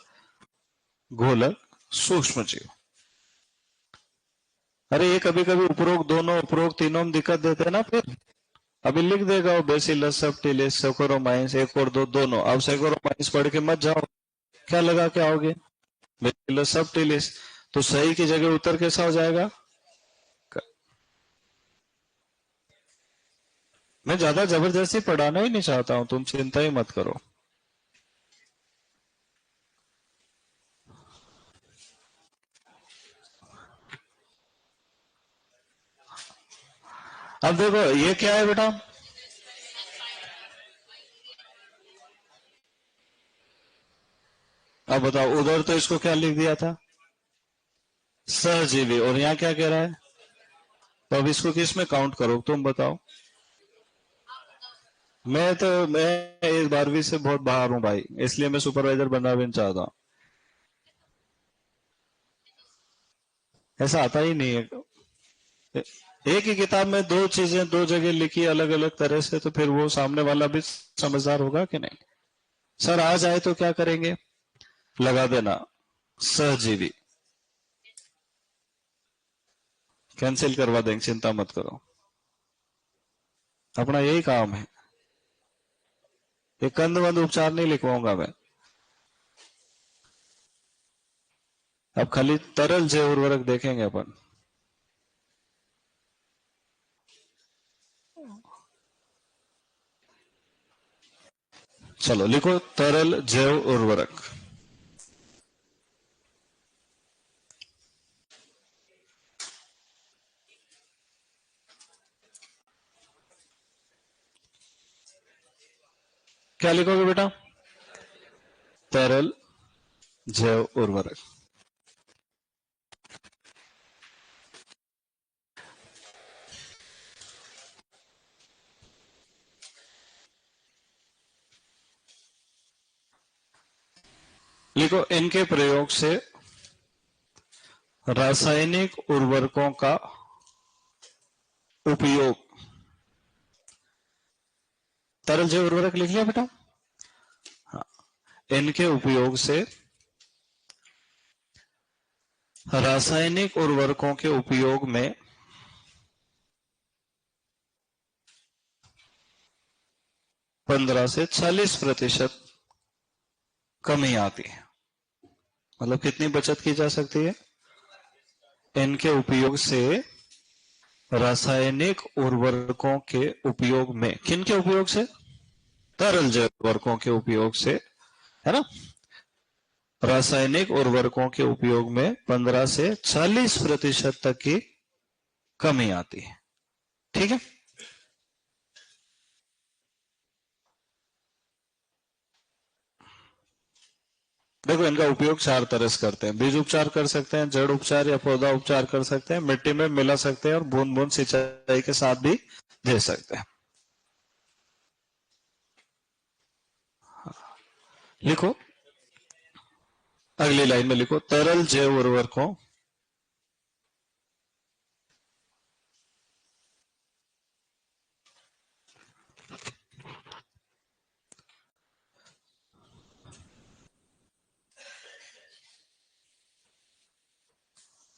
A: गोलक सूक्ष्म जीव। अरे ये कभी कभी उपरोक्त दोनों उपरोक्त तीनों में दिक्कत देते हैं ना। फिर अभी लिख देगा वो बेसिलस सबटिलिस सेकेरोमाइंस एक और दो दोनों। अब सेकेरोमाइंस पढ़ के मत जाओ, क्या लगा के आओगे? बेसिलस सबटिलिस तो सही की जगह उत्तर कैसा हो जाएगा? मैं ज्यादा जबरदस्ती पढ़ाना ही नहीं चाहता हूं, तुम चिंता ही मत करो। अब देखो ये क्या है बेटा? अब बताओ, उधर तो इसको क्या लिख दिया था? सहजीवी। और यहाँ क्या कह रहा है? तो अब इसको किस में काउंट करो तुम बताओ। मैं इस 12वीं से बहुत बाहर हूं भाई, इसलिए मैं सुपरवाइजर बनना भी नहीं चाहता। ऐसा आता ही नहीं है। एक ही किताब में दो चीजें दो जगह लिखी अलग अलग तरह से, तो फिर वो सामने वाला भी समझदार होगा कि नहीं? सर आ जाए तो क्या करेंगे? लगा देना सहजीवी, कैंसिल करवा देंगे, चिंता मत करो। अपना यही काम है। ये कंद वंद उपचार नहीं लिखवाऊंगा मैं। अब खाली तरल जैव उर्वरक देखेंगे अपन। चलो लिखो तरल जैव उर्वरक। क्या लिखोगे बेटा? तरल जैव उर्वरक। लिखो इनके प्रयोग से रासायनिक उर्वरकों का उपयोग। तरल जैव उर्वरक लिख लिया बेटा? हाँ। इनके उपयोग से रासायनिक उर्वरकों के उपयोग में 15 से 40% कमी आती है। मतलब कितनी बचत की जा सकती है? इनके उपयोग से रासायनिक उर्वरकों के उपयोग में, किन के उपयोग से? तरल जैव उर्वरकों के उपयोग से, है ना। रासायनिक उर्वरकों के उपयोग में 15 से 40% तक की कमी आती है। ठीक है। देखो इनका उपयोग 4 तरह से करते हैं। बीज उपचार कर सकते हैं, जड़ उपचार या पौधा उपचार कर सकते हैं, मिट्टी में मिला सकते हैं और बूंद बूंद सिंचाई के साथ भी दे सकते हैं। लिखो अगली लाइन में, लिखो तरल जैव उर्वरकों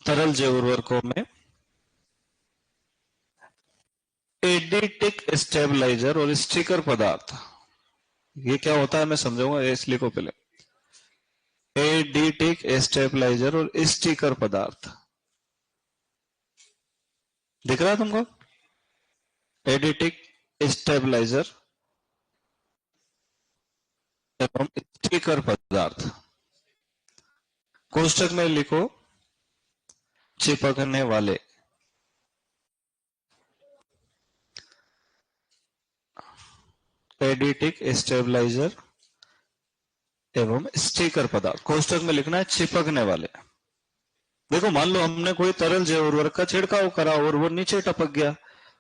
A: तरल जैव उर्वरकों में एडिटिक स्टेबलाइजर और स्टिकर पदार्थ, ये क्या होता है मैं समझाऊंगा, इसलिए को पहले एडिटिक स्टेबलाइजर और स्टिकर पदार्थ दिख रहा है तुमको? एडिटिक स्टेबलाइजर एवं स्टिकर पदार्थ, कोष्टक में लिखो चिपकने वाले। एडिटिक स्टेबलाइजर एवं स्टिकर पदार्थ, कोष्टक में लिखना है चिपकने वाले। देखो मान लो हमने कोई तरल जैव उर्वरक का छिड़काव करा और वो नीचे टपक गया,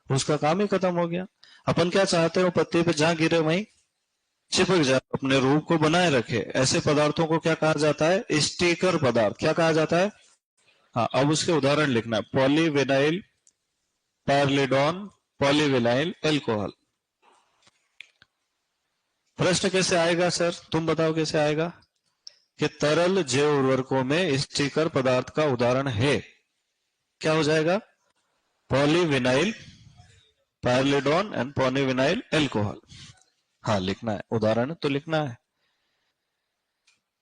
A: उसका काम ही खत्म हो गया। अपन क्या चाहते हो, पत्ते पे जहां गिरे वहीं चिपक जाए, अपने रूप को बनाए रखे। ऐसे पदार्थों को क्या कहा जाता है? स्टिकर पदार्थ। क्या कहा जाता है? हाँ, अब उसके उदाहरण लिखना है। Polyvinyl pyrrolidone, polyvinyl alcohol. प्रश्न कैसे आएगा सर, तुम बताओ कैसे आएगा कि तरल जैव उर्वरकों में स्टिकर पदार्थ का उदाहरण है। क्या हो जाएगा? Polyvinyl pyrrolidone and polyvinyl alcohol. हाँ लिखना है, उदाहरण तो लिखना है।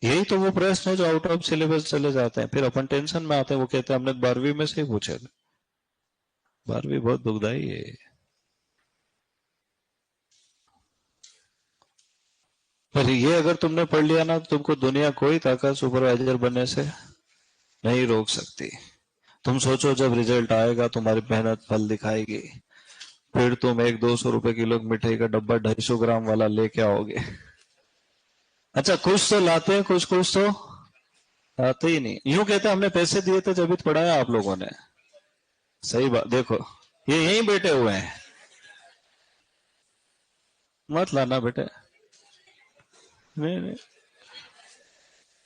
A: यही तो वो प्रश्न है जो आउट ऑफ सिलेबस चले जाते हैं, फिर अपन टेंशन में आते हैं। वो कहते हैं हमने 12वीं में से ही पूछे थे। 12वीं बहुत दुखदाई है। पर ये अगर तुमने पढ़ लिया ना, तो तुमको दुनिया कोई ताकत सुपरवाइजर बनने से नहीं रोक सकती। तुम सोचो जब रिजल्ट आएगा तुम्हारी मेहनत फल दिखाएगी, फिर तुम 100-200 रुपए किलो मिठाई का डब्बा 250 ग्राम वाला लेके आओगे। अच्छा कुछ तो लाते हैं, कुछ कुछ तो आते ही नहीं। यूं कहते हैं हमने पैसे दिए थे जब भी तो पढ़ाया आप लोगों ने। सही बात, देखो ये यहीं बैठे हुए हैं, मत लाना बेटे। नहीं नहीं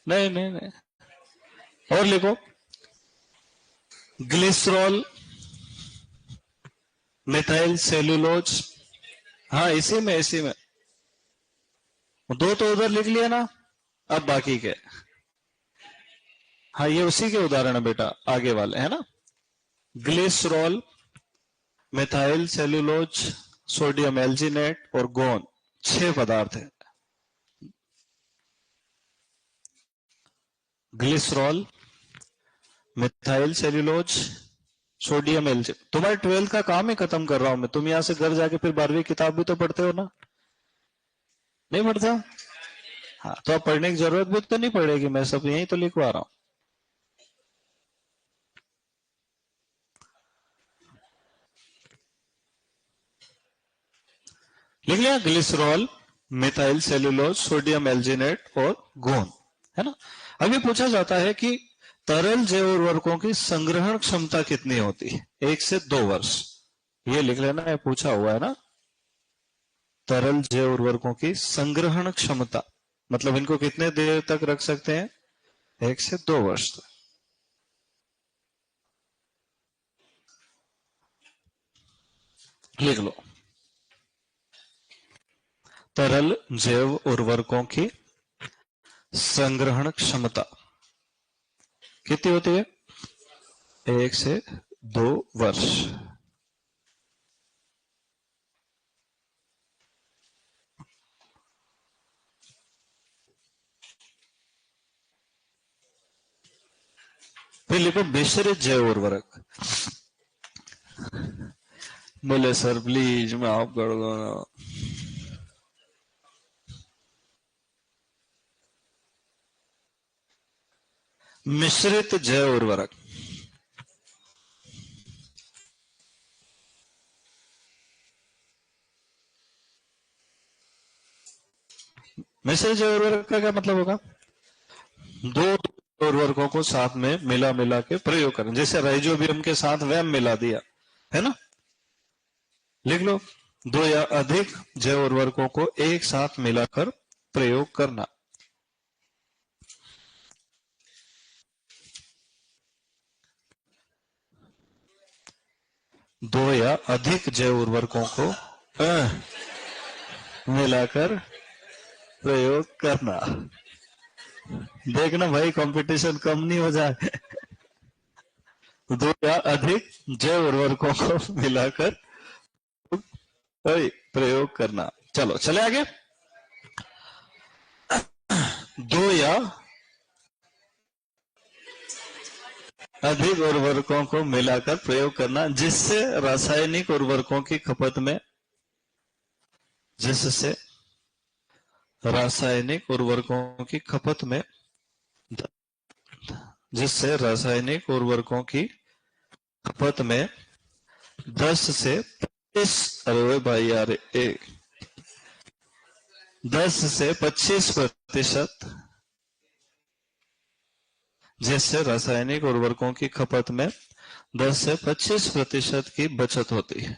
A: नहीं नहीं नहीं। और लिखो ग्लिसरॉल, मिथाइल सेलुलोज। हाँ इसी में दो तो उधर लिख लिया ना, अब बाकी के। हाँ ये उसी के उदाहरण है बेटा, आगे वाले है ना। Glycerol, methyl cellulose, sodium alginate और गोन, 6 पदार्थ है। Glycerol, methyl cellulose, sodium alginate. तुम्हारे 12th का काम ही खत्म कर रहा हूं मैं। तुम यहां से घर जाके फिर 12वीं किताब भी तो पढ़ते हो ना, नहीं पढ़ता? हाँ तो अब पढ़ने की जरूरत भी तो नहीं पड़ेगी, मैं सब यहीं तो लिखवा रहा हूं। लिख लिया? Glycerol, methyl cellulose, sodium alginate और गोन, है ना। अभी पूछा जाता है कि तरल जैव उर्वरकों की संग्रहण क्षमता कितनी होती है? 1 से 2 वर्ष। ये लिख लेना, ये पूछा हुआ है ना। तरल जैव उर्वरकों की संग्रहण क्षमता मतलब इनको कितने देर तक रख सकते हैं? 1 से 2 वर्ष तक। लिख लो, तरल जैव उर्वरकों की संग्रहण क्षमता कितनी होती है? 1 से 2 वर्ष। फिर लिखो मिश्रित जैव उर्वरक। बोले सर प्लीज मैं आप कर दो ना। मिश्रित जैव उर्वरक, मिश्रित जैव उर्वरक का क्या मतलब होगा? दो उर्वरकों को साथ में मिला मिला के प्रयोग करें, जैसे राइजोबियम के साथ वैम मिला दिया है ना। लिख लो, 2 या अधिक जैव उर्वरकों को एक साथ मिलाकर प्रयोग करना। दो या अधिक जैव उर्वरकों को मिलाकर प्रयोग करना। देखना भाई कंपटीशन कम नहीं हो जाए। दो या अधिक जैव उर्वरकों को मिलाकर प्रयोग करना। चलो चले आगे। दो या अधिक उर्वरकों को मिलाकर प्रयोग करना जिससे रासायनिक उर्वरकों की खपत में जिससे रासायनिक उर्वरकों की खपत में जिससे रासायनिक उर्वरकों की खपत में 10 से 25 अरे भाई यार 10 से 25% जिससे रासायनिक उर्वरकों की खपत में 10 से 25% की बचत होती है।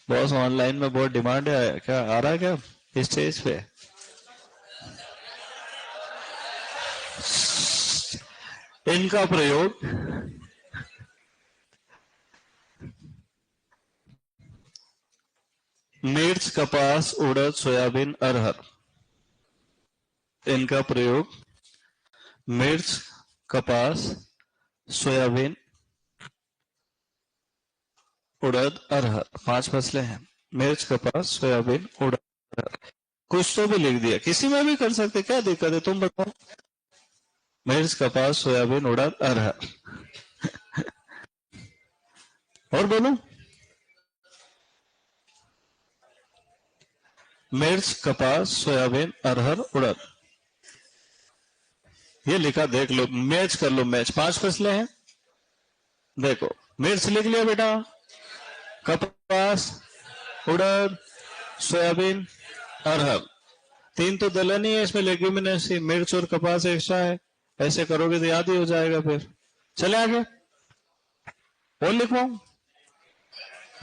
A: बॉस ऑनलाइन में बहुत डिमांड है, क्या आ रहा है क्या स्टेज पे? इनका प्रयोग मिर्च, कपास, उड़द, सोयाबीन, अरहर। इनका प्रयोग मिर्च, कपास, सोयाबीन, उड़द, अरहर, 5 फसलें हैं। मिर्च, कपास, सोयाबीन, उड़द, अरहर। कुछ तो भी लिख दिया, किसी में भी कर सकते, क्या दिक्कत है तुम बताओ। मिर्च, कपास, सोयाबीन, उड़द, अरहर। और बोलो। मिर्च, कपास, सोयाबीन, अरहर, उड़द। ये लिखा, देख लो, मैच कर लो, मैच। 5 फसलें हैं, देखो। मिर्च लिख लिया बेटा, कपास, उड़द, सोयाबीन, अरहर। 3 तो दलहन ही है, इसमें लेग्यूमिनेसी। मिर्च और कपास एक्स्ट्रा है, ऐसे करोगे तो याद ही हो जाएगा फिर। चले आगे और लिखो।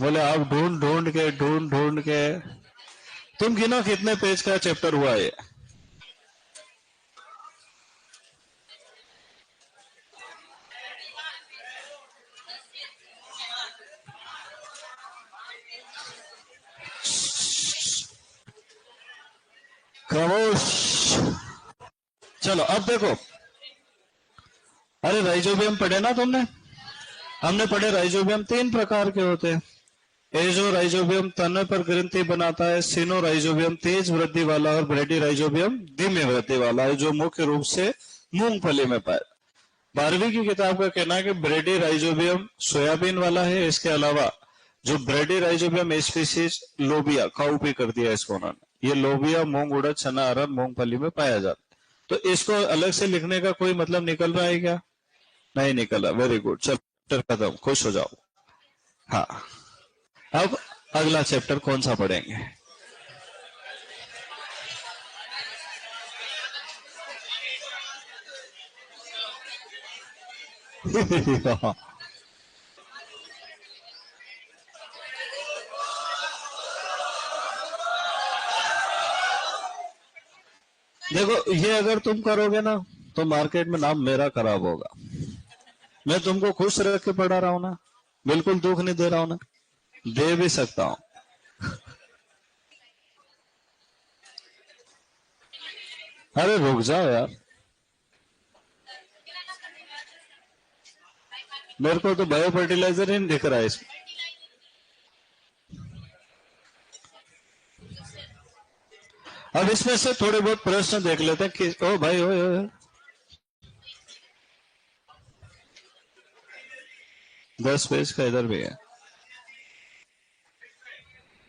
A: बोले आप ढूंढ ढूंढ के तुम गिनो कितने पेज का चैप्टर हुआ ये। खामोश। चलो अब देखो, अरे राइजोबियम पढ़े ना तुमने? हमने पढ़े राइजोबियम 3 प्रकार के होते हैं। एजो राइजोबियम तने पर ग्रंथि बनाता है, सिनो राइजोबियम तेज वृद्धि वाला, और ब्रेडी राइजोबियम धीमे वृद्धि वाला है, जो मुख्य रूप से मूंगफली में पाए। 12वीं की किताब का कहना है कि ब्रेडी राइजोबियम सोयाबीन वाला है। इसके अलावा जो ब्रेडी राइजोबियम स्पीसीज लोबिया, कॉपी कर दिया इसको उन्होंने। ये लोबिया, मूंग, उड़द, चना, अरहर, मूंगफली में पाया जाता है। तो इसको अलग से लिखने का कोई मतलब निकल रहा है क्या? नहीं निकला। वेरी गुड, चैप्टर खत्म, खुश हो जाओ। हाँ, अब अगला चैप्टर कौन सा पढ़ेंगे? देखो, ये अगर तुम करोगे ना तो मार्केट में नाम मेरा खराब होगा। मैं तुमको खुश रख के पढ़ा रहा हूं ना, बिल्कुल दुख नहीं दे रहा हूं ना, दे भी सकता हूं। अरे रुक जाओ यार, मेरे को तो बायो फर्टिलाइजर ही नहीं दिख रहा है इसमें। अब इसमें से थोड़े बहुत प्रश्न देख लेते हैं कि ओ भाई ओ 10 पेज का इधर भी है।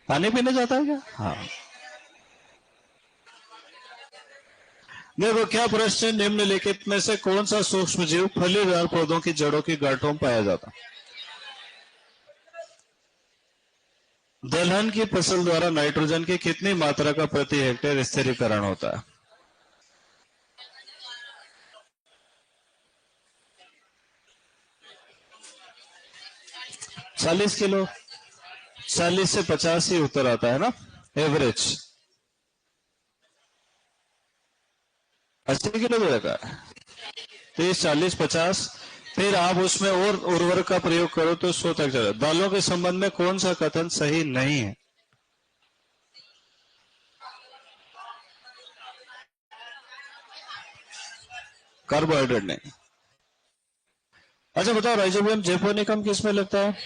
A: पानी पीने जाता है क्या? हाँ, देखो क्या प्रश्न, निम्नलिखित में से कौन सा सूक्ष्म जीव फलीदार पौधों की जड़ों की गांठों में पाया जाता? दलहन की फसल द्वारा नाइट्रोजन की कितनी मात्रा का प्रति हेक्टेयर स्थिरीकरण होता है? 40 किलो। 40 से 50 ही उत्तर आता है ना, एवरेज। 80 किलो भी रखा है, 30, 40, 50। फिर आप उसमें और उर्वरक का प्रयोग करो तो 100 तक चला। दालों के संबंध में कौन सा कथन सही नहीं है? कार्बोहाइड्रेट नहीं। अच्छा बताओ, राइजोबियम जेपोनिकम किस में लगता है?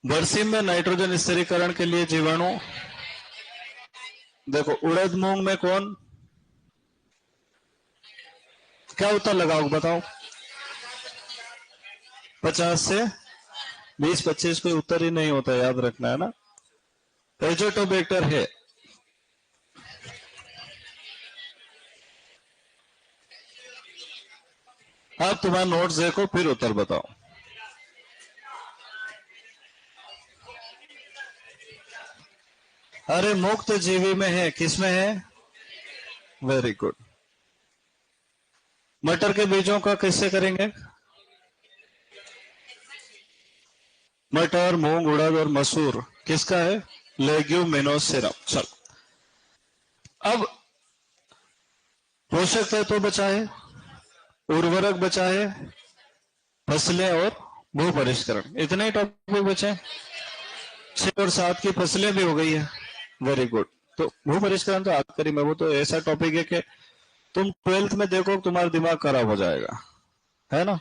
A: बरसीम में नाइट्रोजन स्थिरीकरण के लिए जीवाणु। देखो उड़द मूंग में कौन, क्या उत्तर लगाओ बताओ? 50 से 20-25 कोई उत्तर ही नहीं होता, याद रखना है ना। एजोटोबैक्टर है। आप तुम्हारा नोट्स देखो फिर उत्तर बताओ। अरे मुक्त जीवी में है, किसमें है? Very good. मटर के बीजों का किससे करेंगे? मटर, मूंग, उड़द और मसूर किसका है? लेग्यूमिनोसेरम। चलो अब पोषक तत्व तो बचा है, उर्वरक बचा है, फसलें और भू परिष्करण, इतने ही टॉपिक बचे। 6 और 7 की फसलें भी हो गई है। Very good. तो भू परिष्करण तो आखिरी में, वो तो ऐसा टॉपिक है कि तुम 12th में देखो तुम्हारा दिमाग खराब हो जाएगा, है ना।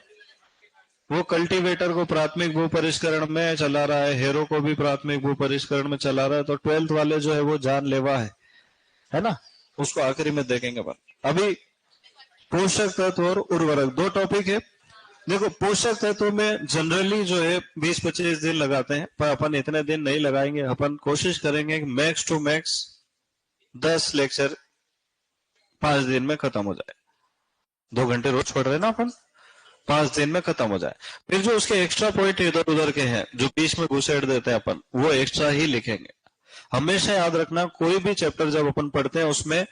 A: वो कल्टीवेटर को प्राथमिक भू परिष्करण में चला रहा है, हेरो को भी प्राथमिक भू परिष्करण में चला रहा है, तो 12th वाले जो है वो जानलेवा है ना। उसको आखिरी में देखेंगे अपन। अभी पोषक तत्व और उर्वरक दो टॉपिक है। देखो पोषक तत्व में जनरली जो है 20-25 दिन लगाते हैं, पर अपन इतने दिन नहीं लगाएंगे। अपन कोशिश करेंगे कि मैक्स टू मैक्स 10 लेक्चर 5 दिन में खत्म हो जाए। 2 घंटे रोज पढ़ रहे हैं ना अपन, 5 दिन में खत्म हो जाए। फिर जो उसके एक्स्ट्रा पॉइंट इधर उधर के हैं जो बीच में घुसेड़ देते हैं अपन, वो एक्स्ट्रा ही लिखेंगे। हमेशा याद रखना, कोई भी चैप्टर जब अपन पढ़ते हैं उसमें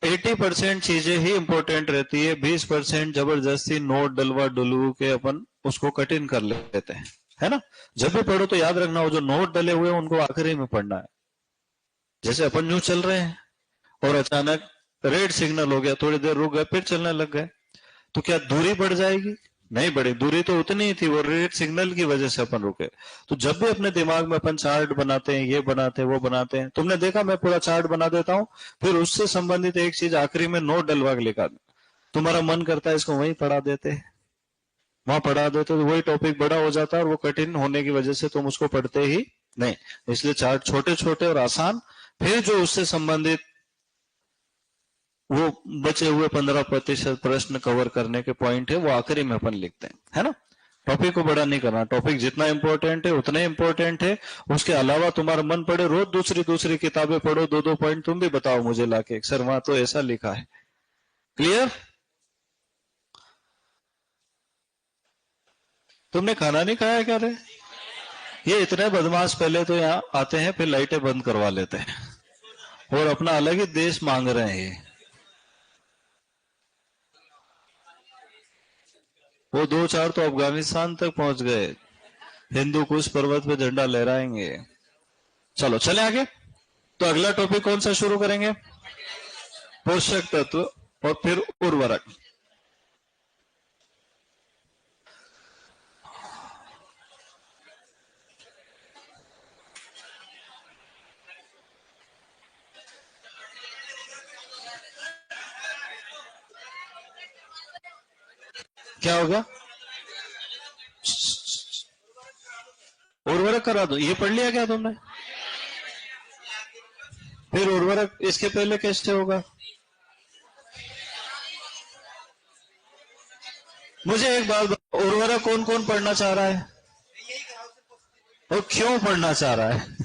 A: 80% चीजें ही इंपॉर्टेंट रहती है, 20% जबरदस्ती नोट डलवा डुलू के अपन उसको कठिन कर लेते हैं, है ना। जब भी पढ़ो तो याद रखना, वो जो नोट डले हुए हैं उनको आखिरी में पढ़ना है। जैसे अपन यूं चल रहे हैं और अचानक रेड सिग्नल हो गया, थोड़ी देर रुक गए फिर चलने लग गए, तो क्या दूरी बढ़ जाएगी? नहीं बढ़ी, दूरी तो उतनी ही थी, वो रेड सिग्नल की वजह से अपन रुके। तो जब भी अपने दिमाग में अपन चार्ट बनाते हैं, ये बनाते हैं वो बनाते हैं, तुमने देखा मैं पूरा चार्ट बना देता हूं, फिर उससे संबंधित एक चीज आखिरी में नोट डलवा के लिखा, तुम्हारा मन करता है इसको वहीं पढ़ा देते, वहां पढ़ा देते तो वही टॉपिक बड़ा हो जाता है और वो कठिन होने की वजह से तुम उसको पढ़ते ही नहीं। इसलिए चार्ट छोटे छोटे और आसान, फिर जो उससे संबंधित वो बचे हुए 15% प्रश्न कवर करने के पॉइंट है वो आखिरी में अपन लिखते हैं, है ना। टॉपिक को बड़ा नहीं करना, टॉपिक जितना इंपॉर्टेंट है उतना इंपॉर्टेंट है। उसके अलावा तुम्हारा मन पड़े रोज दूसरी दूसरी किताबें पढ़ो, 2-2 पॉइंट तुम भी बताओ मुझे लाके, सर वहां तो ऐसा लिखा है। क्लियर? तुमने खाना नहीं खाया क्या रे? ये इतने बदमाश पहले तो यहाँ आते हैं फिर लाइटें बंद करवा लेते हैं और अपना अलग ही देश मांग रहे हैं। वो 2-4 तो अफगानिस्तान तक पहुंच गए, हिंदू कुश पर्वत पे झंडा लहराएंगे। चलो चले आगे। तो अगला टॉपिक कौन सा शुरू करेंगे? पोषक तत्व और फिर उर्वरक। क्या होगा? उर्वरक करा दो, ये पढ़ लिया क्या तुमने? फिर उर्वरक इसके पहले कैसे होगा? मुझे एक बात बताओ, उर्वरक कौन कौन पढ़ना चाह रहा है और क्यों पढ़ना चाह रहा है?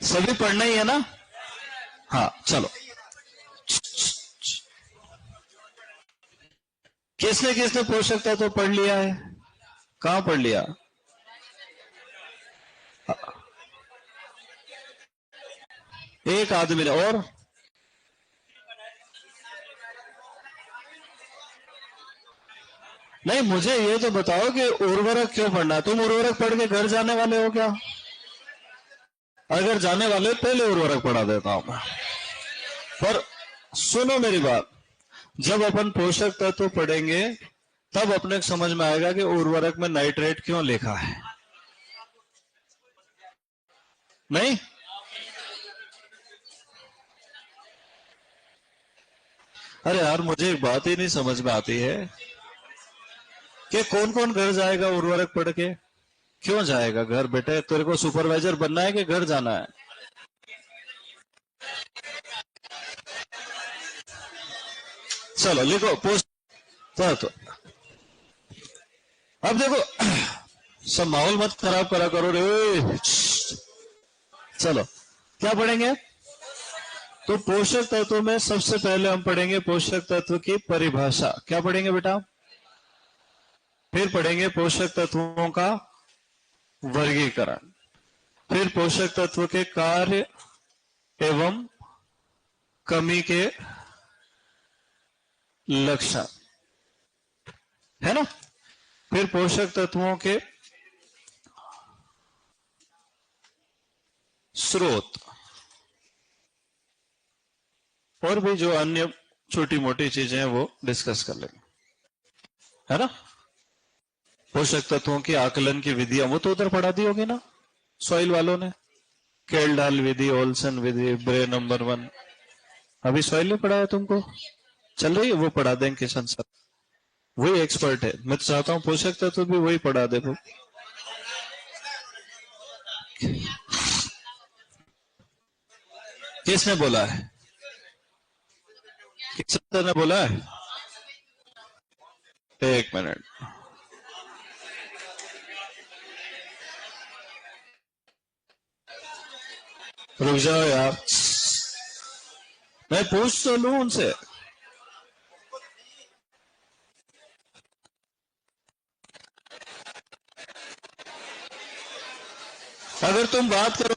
A: सभी पढ़ना ही है ना? हाँ चलो। किसने किसने पोषक तत्व पढ़ लिया है? कहां पढ़ लिया? एक आदमी ने, और नहीं, मुझे ये तो बताओ कि उर्वरक क्यों पढ़ना है? तुम उर्वरक पढ़ के घर जाने वाले हो क्या? अगर जाने वाले पहले उर्वरक पढ़ा देता हूं मैं। पर सुनो मेरी बात, जब अपन पोषक तत्व पढ़ेंगे तब अपने को समझ में आएगा कि उर्वरक में नाइट्रेट क्यों लिखा है। नहीं, अरे यार, मुझे एक बात ही नहीं समझ में आती है कि कौन कौन घर जाएगा उर्वरक पढ़ के। क्यों जाएगा घर? बेटे तेरे को सुपरवाइजर बनना है कि घर जाना है? चलो लिखो पोस्ट। तो अब देखो, सब माहौल मत खराब करा करो रे। चलो क्या पढ़ेंगे? तो पोषक तत्वों में सबसे पहले हम पढ़ेंगे पोषक तत्व की परिभाषा। क्या पढ़ेंगे बेटा? फिर पढ़ेंगे पोषक तत्वों का वर्गीकरण। फिर पोषक तत्व के कार्य एवं कमी के लक्षण, है ना? फिर पोषक तत्वों के स्रोत, और भी जो अन्य छोटी मोटी चीजें हैं वो डिस्कस कर लेंगे, है ना? पोषक तत्वों की आकलन की विधियां वो तो उधर पढ़ा दी होगी ना सॉइल वालों ने। केल्डाल विधि, ओल्सन विधि, ब्रे नंबर 1। अभी सॉइल ने पढ़ाया तुमको? चल रही है वो, पढ़ा देंगे किशन सर। वही एक्सपर्ट है। मैं तो चाहता हूं पोषक तत्व भी वही पढ़ा दे वो। किसने बोला है? किस सर ने बोला है? एक मिनट, रुक जाओ यार, मैं पूछ तो लूं उनसे। अगर तुम बात करो,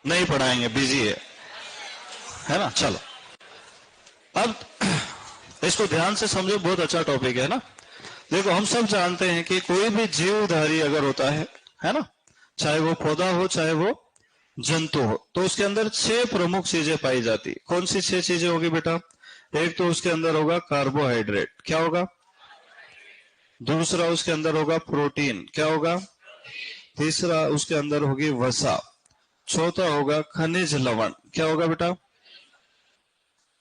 A: नहीं पढ़ाएंगे, बिजी है ना? चलो अब इसको ध्यान से समझो, बहुत अच्छा टॉपिक है ना। देखो, हम सब जानते हैं कि कोई भी जीवधारी अगर होता है ना, चाहे वो पौधा हो चाहे वो जंतु हो, तो उसके अंदर 6 प्रमुख चीजें पाई जाती। कौन सी 6 चीजें होगी बेटा? एक तो उसके अंदर होगा कार्बोहाइड्रेट। क्या होगा? दूसरा उसके अंदर होगा प्रोटीन। क्या होगा? तीसरा उसके अंदर होगी वसा। चौथा होगा खनिज लवण। क्या होगा बेटा?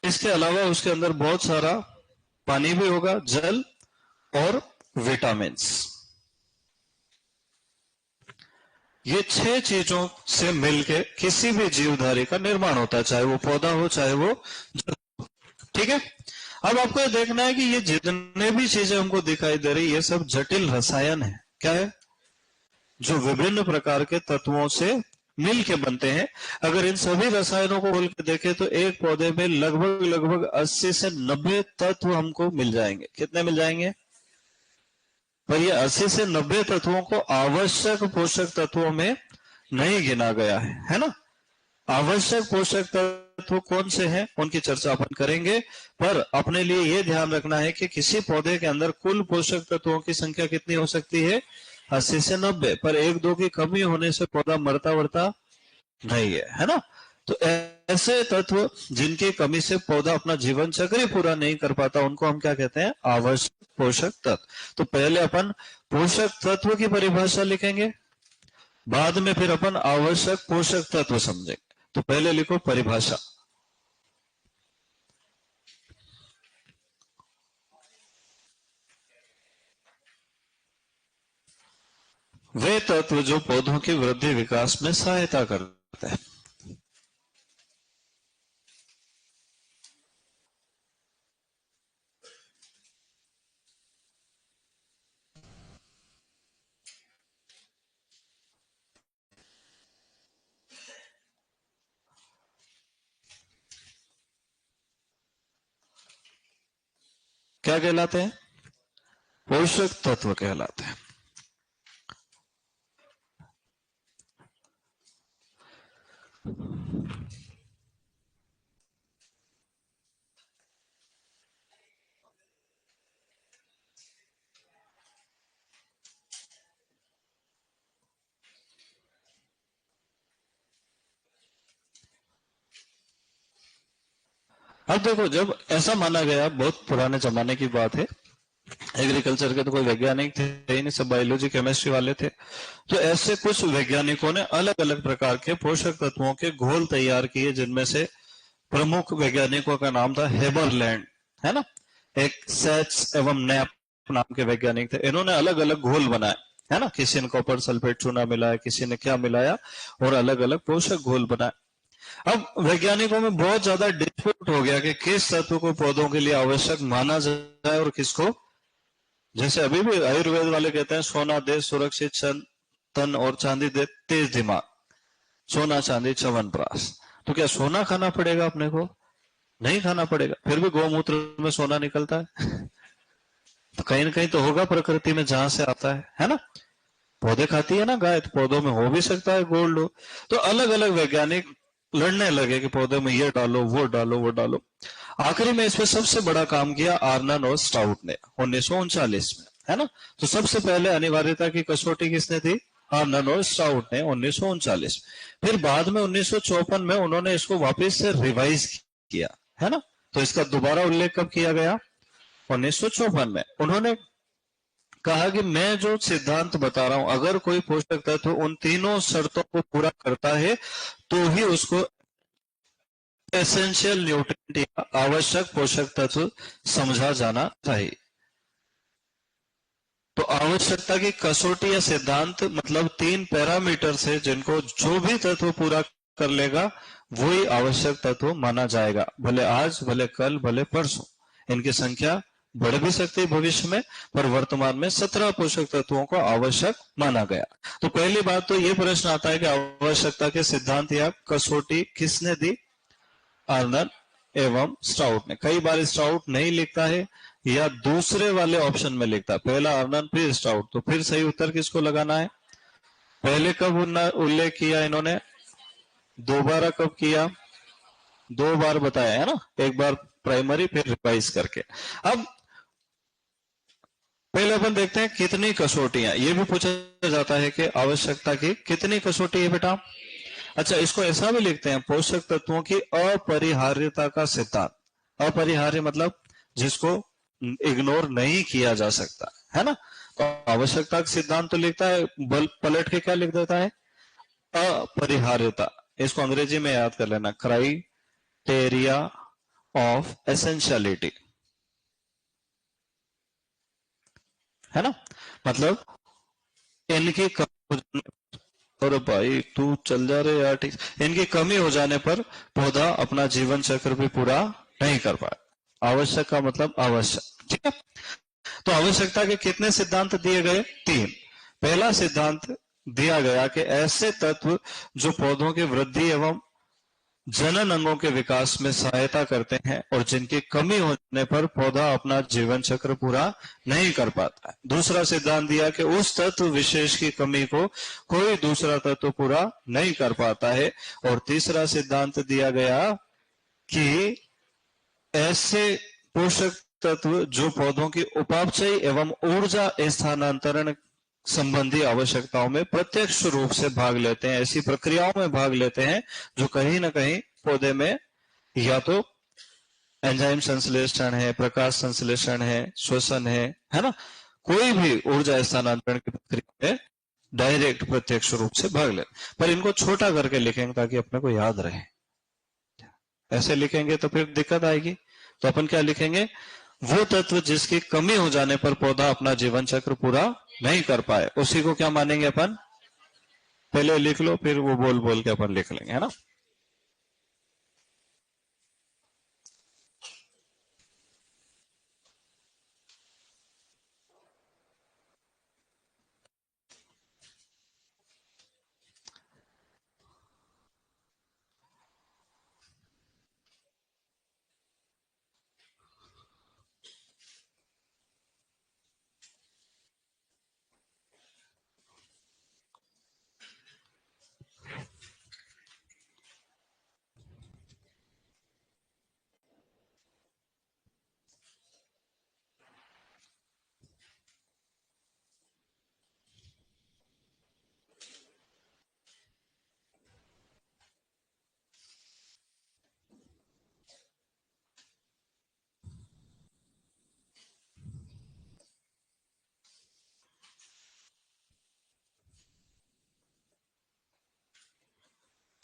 A: इसके अलावा उसके अंदर बहुत सारा पानी भी होगा, जल और विटामिन्स। ये 6 चीजों से मिलके किसी भी जीवधारी का निर्माण होता है, चाहे वो पौधा हो चाहे वो, ठीक है? अब आपको ये देखना है कि ये जितने भी चीजें हमको दिखाई दे रही, ये सब जटिल रसायन है। क्या है? जो विभिन्न प्रकार के तत्वों से मिल के बनते हैं। अगर इन सभी रसायनों को खोल के देखें तो एक पौधे में लगभग लगभग 80 से 90 तत्व हमको मिल जाएंगे। कितने मिल जाएंगे? पर ये 80 से 90 तत्वों को आवश्यक पोषक तत्वों में नहीं गिना गया है ना? आवश्यक पोषक तत्व कौन से हैं उनकी चर्चा अपन करेंगे। पर अपने लिए यह ध्यान रखना है कि किसी पौधे के अंदर कुल पोषक तत्वों की संख्या कितनी हो सकती है? 80 से 90। पर एक दो की कमी होने से पौधा मरता वरता नहीं है ना? तो ऐसे तत्व जिनकी कमी से पौधा अपना जीवन चक्र ही पूरा नहीं कर पाता, उनको हम क्या कहते हैं? आवश्यक पोषक तत्व। तो पहले अपन पोषक तत्व की परिभाषा लिखेंगे, बाद में फिर अपन आवश्यक पोषक तत्व समझेंगे। तो पहले लिखो परिभाषा। वे तत्व जो पौधों की वृद्धि विकास में सहायता करते हैं। क्या कहलाते हैं? पोषक तत्व कहलाते हैं। अब देखो, जब ऐसा माना गया, बहुत पुराने जमाने की बात है, एग्रीकल्चर के तो कोई वैज्ञानिक थे ही नहीं, सब बायोलॉजी केमिस्ट्री वाले थे। तो ऐसे कुछ वैज्ञानिकों ने अलग अलग प्रकार के पोषक तत्वों के घोल तैयार किए, जिनमें से प्रमुख वैज्ञानिकों का नाम था हेबरलैंड, है ना। एक सैच एवं नैप नाम के वैज्ञानिक थे। इन्होंने अलग अलग घोल बनाए, है ना। किसी ने कॉपर सल्फेट चूना मिलाया, किसी ने क्या मिलाया, और अलग अलग पोषक घोल बनाए। अब वैज्ञानिकों में बहुत ज्यादा डिस्प्यूट हो गया कि किस तत्व को पौधों के लिए आवश्यक माना जाए और किसको। जैसे अभी भी आयुर्वेद वाले कहते हैं, सोना दे सुरक्षित तन और चांदी दे तेज दिमाग, सोना चांदी च्यवनप्राश। तो क्या सोना खाना पड़ेगा अपने को? नहीं खाना पड़ेगा। फिर भी गौमूत्र में सोना निकलता है तो कहीं ना कहीं तो होगा प्रकृति में, जहां से आता है ना। पौधे खाती है ना गाय, तो पौधों में हो भी सकता है गोल्ड हो। तो अलग अलग वैज्ञानिक लड़ने लगे कि पौधे में ये डालो, वो डालो, वो डालो। आखिरी में इसमें सबसे बड़ा काम किया आर्नन और स्टाउट ने 1939 में, है ना। तो सबसे पहले अनिवार्यता की कसौटी किसने थी? आर्नन और स्टाउट ने 1939। फिर बाद में 1954 में उन्होंने इसको वापस से रिवाइज किया, है ना। तो इसका दोबारा उल्लेख कब किया गया? 1954 में। उन्होंने कहा कि मैं जो सिद्धांत बता रहा हूं, अगर कोई पोषक तत्व उन तीनों शर्तों को पूरा करता है तो ही उसको एसेंशियल न्यूट्रिएंट या आवश्यक पोषक तत्व समझा जाना चाहिए। तो आवश्यकता की कसौटी या सिद्धांत मतलब 3 पैरामीटर से जिनको जो भी तत्व पूरा कर लेगा वही आवश्यक तत्व माना जाएगा। भले आज, भले कल, भले परसों। इनकी संख्या बढ़ भी सकती है भविष्य में, पर वर्तमान में 17 पोषक तत्वों को आवश्यक माना गया। तो पहली बात तो ये प्रश्न आता है कि आवश्यकता के सिद्धांत या कसौटी किसने दी? आर्नर एवं स्टाउट ने। कई बार स्टाउट नहीं लिखता है या दूसरे वाले ऑप्शन में लिखता है, पहला आर्नर फिर स्टाउट। तो फिर सही उत्तर किसको लगाना है? पहले कब उल्लेख किया इन्होंने? दोबारा कब किया? 2 बार बताया, है ना। एक बार प्राइमरी, फिर रिवाइज करके। अब पहले अपन देखते हैं कितनी कसौटियां, ये भी पूछा जाता है कि आवश्यकता की कितनी कसौटी है बेटा। अच्छा, इसको ऐसा भी लिखते हैं, पोषक तत्वों की अपरिहार्यता का सिद्धांत। अपरिहार्य मतलब जिसको इग्नोर नहीं किया जा सकता, है ना। तो आवश्यकता का सिद्धांत तो लिखता है, बल पलट के क्या लिख देता है? अपरिहार्यता। इसको अंग्रेजी में याद कर लेना, क्राइटेरिया ऑफ एसेंशियलिटी, है ना। मतलब इनकी कमी हो जाने, और भाई तू चल जा रहे यार, ठीक। इनकी कमी हो जाने पर पौधा अपना जीवन चक्र भी पूरा नहीं कर पाए। आवश्यक का मतलब आवश्यक, ठीक है। तो आवश्यकता के कितने सिद्धांत दिए गए? 3। पहला सिद्धांत दिया गया कि ऐसे तत्व जो पौधों की वृद्धि एवं जनन अंगों के विकास में सहायता करते हैं और जिनकी कमी होने पर पौधा अपना जीवन चक्र पूरा नहीं कर पाता है। दूसरा सिद्धांत दिया कि उस तत्व विशेष की कमी को कोई दूसरा तत्व पूरा नहीं कर पाता है। और तीसरा सिद्धांत दिया गया कि ऐसे पोषक तत्व जो पौधों की उपापचय एवं ऊर्जा स्थानांतरण संबंधी आवश्यकताओं में प्रत्यक्ष रूप से भाग लेते हैं, ऐसी प्रक्रियाओं में भाग लेते हैं जो कहीं ना कहीं पौधे में या तो एंजाइम संश्लेषण है, प्रकाश संश्लेषण है, श्वसन है ना। कोई भी ऊर्जा स्थानांतरण की प्रक्रिया में डायरेक्ट प्रत्यक्ष रूप से भाग ले। पर इनको छोटा करके लिखेंगे ताकि अपने को याद रहे। ऐसे लिखेंगे तो फिर दिक्कत आएगी। तो अपन क्या लिखेंगे? वो तत्व जिसकी कमी हो जाने पर पौधा अपना जीवन चक्र पूरा नहीं कर पाए, उसी को क्या मानेंगे अपन? पहले लिख लो, फिर वो बोल बोल के अपन लिख लेंगे, है ना।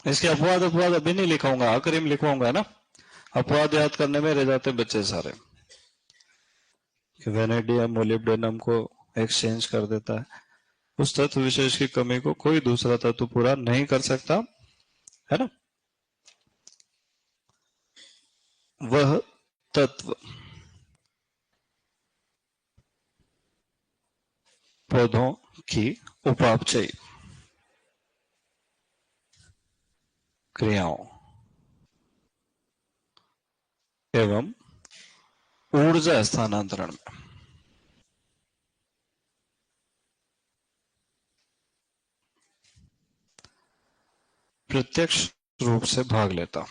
A: इसके अपवाद अपवाद अभी नहीं लिखाऊंगा, आखिरी लिखवाऊंगा ना। अपवाद याद करने में रह जाते बच्चे सारे, कि वेनेडियम मोलिब्डेनम को एक्सचेंज कर देता है। उस तत्व विशेष की कमी को कोई दूसरा तत्व पूरा नहीं कर सकता, है ना। वह तत्व पौधों की उपापचयी क्रियाओं एवं ऊर्जा स्थानांतरण में प्रत्यक्ष रूप से भाग लेता।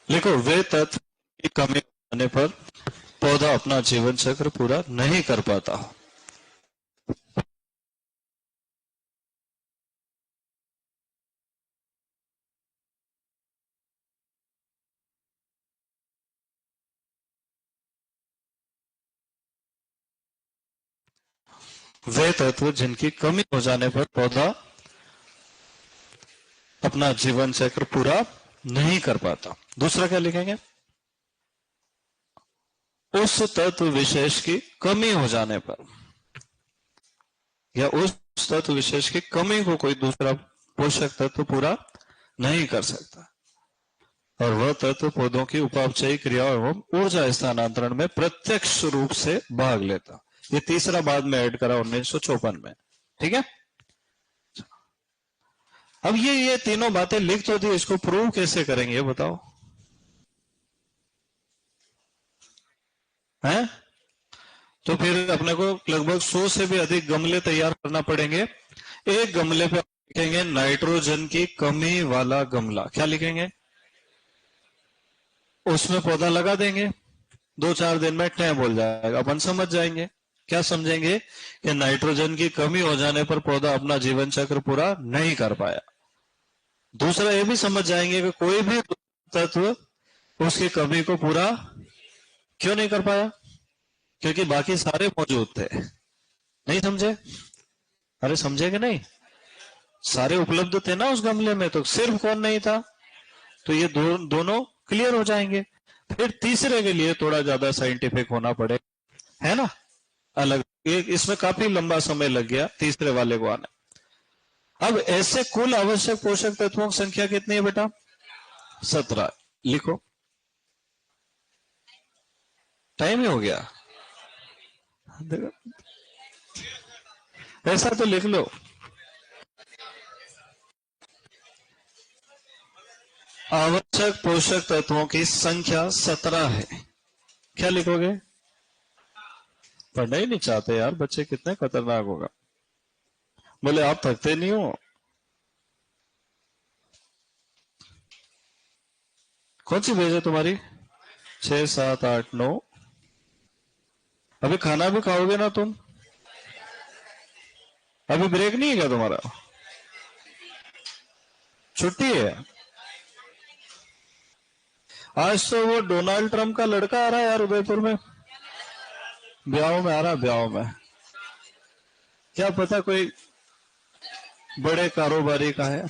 A: लिखो, वे तत्व की कमी होने पर पौधा अपना जीवन चक्र पूरा नहीं कर पाता। वे तत्व जिनकी कमी हो जाने पर पौधा अपना जीवन चक्र पूरा नहीं कर पाता। दूसरा क्या लिखेंगे? उस तत्व विशेष की कमी हो जाने पर, या उस तत्व विशेष की कमी को कोई दूसरा पोषक तत्व पूरा नहीं कर सकता, और वह तत्व पौधों की उपापचयी क्रियाओं एवं ऊर्जा स्थानांतरण में प्रत्यक्ष रूप से भाग लेता। ये तीसरा बाद में ऐड करा 1954 में, ठीक है। अब ये तीनों बातें लिख तो दी, इसको प्रूव कैसे करेंगे ये बताओ, हैं? तो फिर अपने को लगभग 100 से भी अधिक गमले तैयार करना पड़ेंगे। एक गमले पे लिखेंगे नाइट्रोजन की कमी वाला गमला। क्या लिखेंगे? उसमें पौधा लगा देंगे, 2-4 दिन में टैं बोल जाएगा, अपन समझ जाएंगे। क्या समझेंगे? कि नाइट्रोजन की कमी हो जाने पर पौधा अपना जीवन चक्र पूरा नहीं कर पाया। दूसरा ये भी समझ जाएंगे कि कोई भी तत्व उसकी कमी को पूरा क्यों नहीं कर पाया, क्योंकि बाकी सारे मौजूद थे। नहीं समझे? अरे समझे कि नहीं? सारे उपलब्ध थे ना उस गमले में, तो सिर्फ कौन नहीं था? तो ये दोनों क्लियर हो जाएंगे। फिर तीसरे के लिए थोड़ा ज्यादा साइंटिफिक होना पड़े, है ना, अलग। इसमें काफी लंबा समय लग गया तीसरे वाले को आने। अब ऐसे कुल आवश्यक पोषक तत्वों की संख्या कितनी है बेटा? 17। लिखो, टाइम ही हो गया, ऐसा तो लिख लो। आवश्यक पोषक तत्वों की संख्या 17 है। क्या लिखोगे? पढ़ना ही नहीं चाहते यार बच्चे, कितने खतरनाक होगा। बोले आप थकते नहीं हो? कौन सी भेज है तुम्हारी? 6, 7, 8, 9। अभी खाना भी खाओगे ना तुम? अभी ब्रेक नहीं है क्या तुम्हारा? छुट्टी है? आज तो वो डोनाल्ड ट्रंप का लड़का आ रहा है यार उदयपुर में, ब्याह में आ रहा है, ब्याह में। क्या पता कोई बड़े कारोबारी का है।